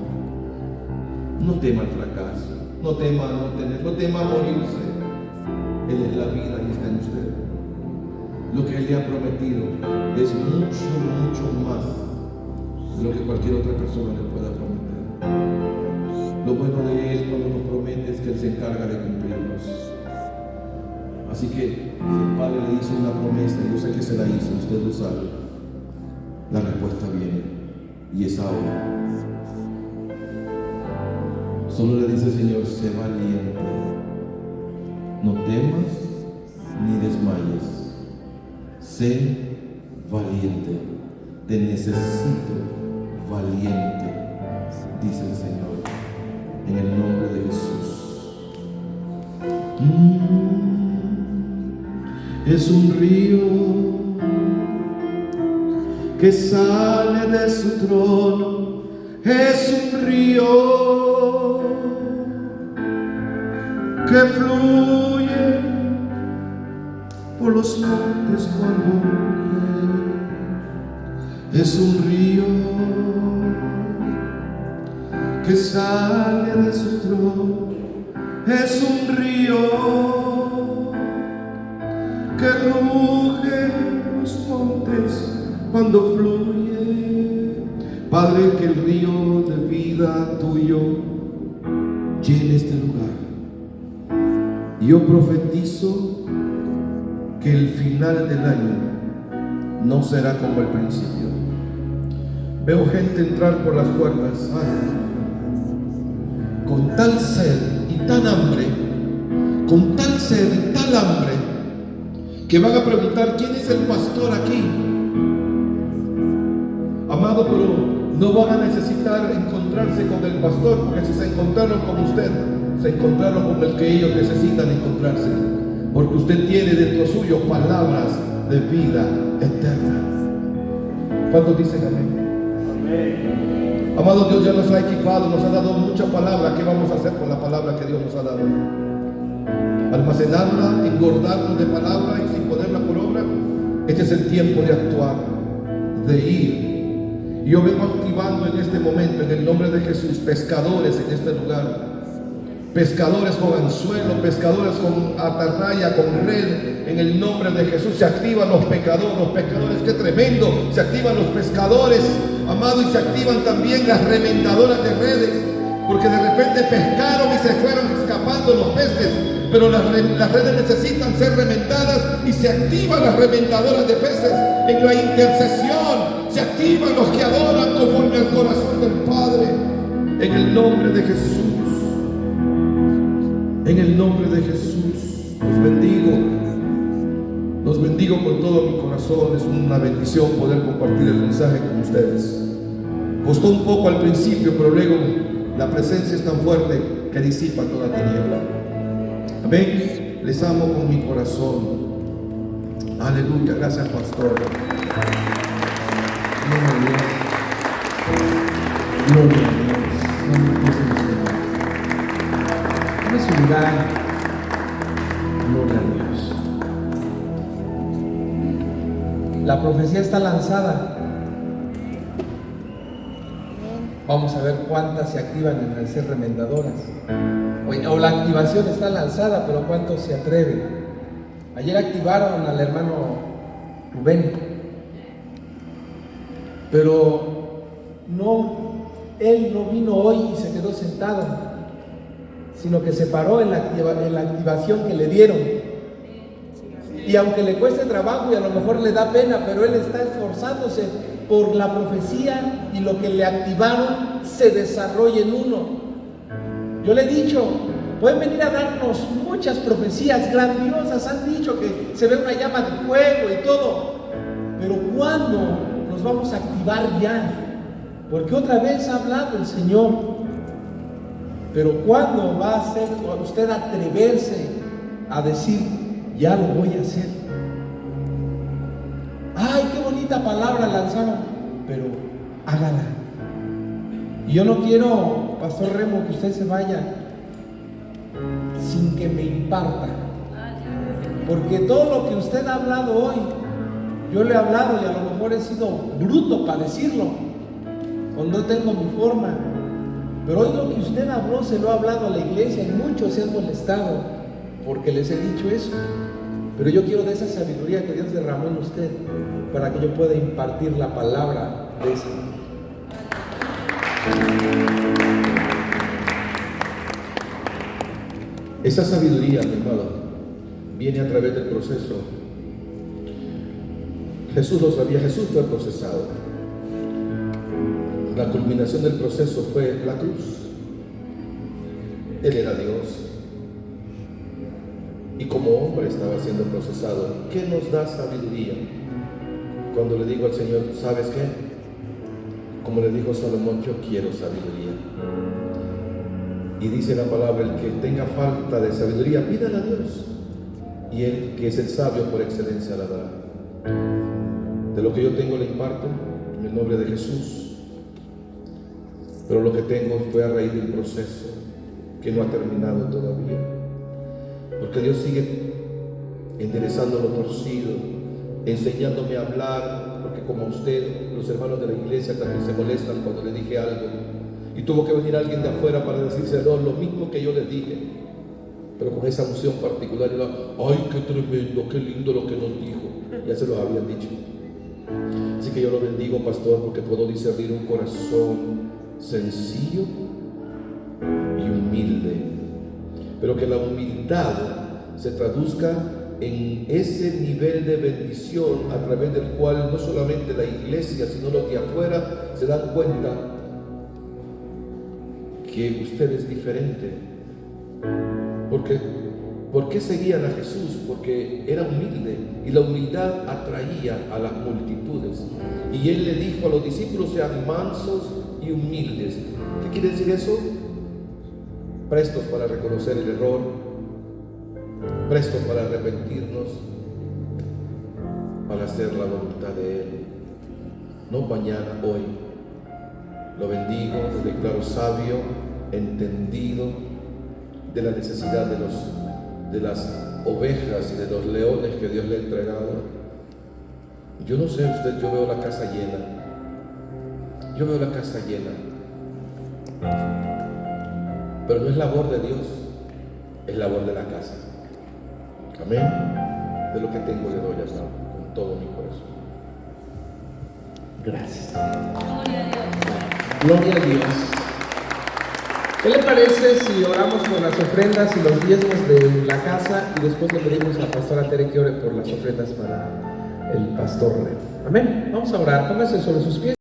No tema el fracaso. No tema morirse. Él es la vida y está en usted. Lo que Él le ha prometido es mucho más de lo que cualquier otra persona le pueda prometer. Lo bueno de Él cuando nos promete es que Él se encarga de cumplirlos. Así que si el Padre le hizo una promesa, yo sé que se la hizo, usted lo sabe, la respuesta viene y es ahora. Solo le dice el Señor, sé valiente, no temas ni desmayes, sé valiente, te necesito valiente, dice el Señor, en el nombre de Jesús. Es un río que sale de su trono, es un río que fluye por los montes cuando llueve. Es un río que sale de su trono, es un río que ruge por los montes cuando fluye. Padre, que el río de vida tuyo llene este lugar. Yo profetizo que el final del año no será como el principio. Veo gente entrar por las puertas, con tal sed y tal hambre, con tal sed y tal hambre, que van a preguntar: ¿quién es el pastor aquí? Amado, pero no van a necesitar encontrarse con el pastor, porque si se encontraron con usted, se encontraron con el que ellos necesitan encontrarse, porque usted tiene dentro suyo palabras de vida eterna. ¿Cuántos dicen amén? Amén. Amado, Dios ya nos ha equipado, nos ha dado mucha palabra. ¿Qué vamos a hacer con la palabra que Dios nos ha dado? Almacenarla, engordarnos de palabra y sin ponerla por obra. Este es el tiempo de actuar, de ir. Y yo vengo activando en este momento, en el nombre de Jesús, pescadores en este lugar. Pescadores con anzuelo, pescadores con atarraya, con red, en el nombre de Jesús. Se activan los pescadores, qué tremendo. Se activan los pescadores, amado, y se activan también las remendadoras de redes, porque de repente pescaron y se fueron escapando los peces, pero las redes necesitan ser remendadas, y se activan las remendadoras de peces en la intercesión. Se activan los que adoran conforme al corazón del Padre, en el nombre de Jesús. En el nombre de Jesús, los bendigo con todo mi corazón. Es una bendición poder compartir el mensaje con ustedes. Costó un poco al principio, pero luego la presencia es tan fuerte que disipa toda tiniebla. Amén. Les amo con mi corazón. Aleluya. Gracias, pastor. Gloria a Dios. Gloria a Dios. En su lugar, gloria a Dios. La profecía está lanzada. Vamos a ver cuántas se activan en el ser remendadoras. O la activación está lanzada, pero cuántos se atreven. Ayer activaron al hermano Rubén, pero él no vino hoy y se quedó sentado, sino que se paró en la activación que le dieron. Y aunque le cueste trabajo y a lo mejor le da pena, pero él está esforzándose por la profecía y lo que le activaron se desarrolle en uno. Yo le he dicho, pueden venir a darnos muchas profecías grandiosas, han dicho que se ve una llama de fuego y todo, pero ¿cuándo nos vamos a activar ya? Porque otra vez ha hablado el Señor. Pero ¿cuándo va a ser usted atreverse a decir, ya lo voy a hacer? ¡Ay, qué bonita palabra lanzaron! Pero hágala. Y yo no quiero, Pastor Remo, que usted se vaya sin que me imparta. Porque todo lo que usted ha hablado hoy, yo le he hablado y a lo mejor he sido bruto para decirlo, o no tengo mi forma. Pero hoy lo que usted habló se lo ha hablado a la iglesia y muchos se han molestado porque les he dicho eso. Pero yo quiero de esa sabiduría que Dios derramó en usted para que yo pueda impartir la palabra de esa. Esa sabiduría, mi amado, viene a través del proceso. Jesús lo sabía, Jesús fue procesado. La culminación del proceso fue la cruz. Él era Dios y como hombre estaba siendo procesado. ¿Qué nos da sabiduría? Cuando le digo al Señor, ¿sabes qué? Como le dijo Salomón, yo quiero sabiduría. Y dice la palabra, el que tenga falta de sabiduría, pídala a Dios, y Él, que es el sabio por excelencia, la dará. De lo que yo tengo le imparto en el nombre de Jesús. Pero lo que tengo fue a raíz del proceso que no ha terminado todavía. Porque Dios sigue enderezando lo torcido, enseñándome a hablar, porque como usted, los hermanos de la iglesia también se molestan cuando le dije algo. Y tuvo que venir alguien de afuera para decírselo, lo mismo que yo les dije, pero con esa unción particular. Y ¡ay, qué tremendo, qué lindo lo que nos dijo! Ya se lo habían dicho. Así que yo lo bendigo, pastor, porque puedo discernir un corazón sencillo y humilde, pero que la humildad se traduzca en ese nivel de bendición a través del cual no solamente la iglesia, sino los de afuera se dan cuenta que usted es diferente. ¿Por qué seguían a Jesús? Porque era humilde, y la humildad atraía a las multitudes. Y él le dijo a los discípulos: sean mansos y humildes. ¿Qué quiere decir eso? Prestos para reconocer el error, prestos para arrepentirnos, para hacer la voluntad de Él. No mañana, hoy. Lo bendigo, lo declaro sabio, entendido de la necesidad de las ovejas y de los leones que Dios le ha entregado. Yo no sé usted, yo veo la casa llena. Yo veo la casa llena. Pero no es labor de Dios, es labor de la casa. Amén. De lo que tengo le doy a Dios con todo mi corazón. Gracias. Gloria a Dios. ¿Qué le parece si oramos por las ofrendas y los diezmos de la casa y después le pedimos a la pastora Tere que ore por las ofrendas para el pastor Rey? Amén. Vamos a orar. Póngase sobre sus pies.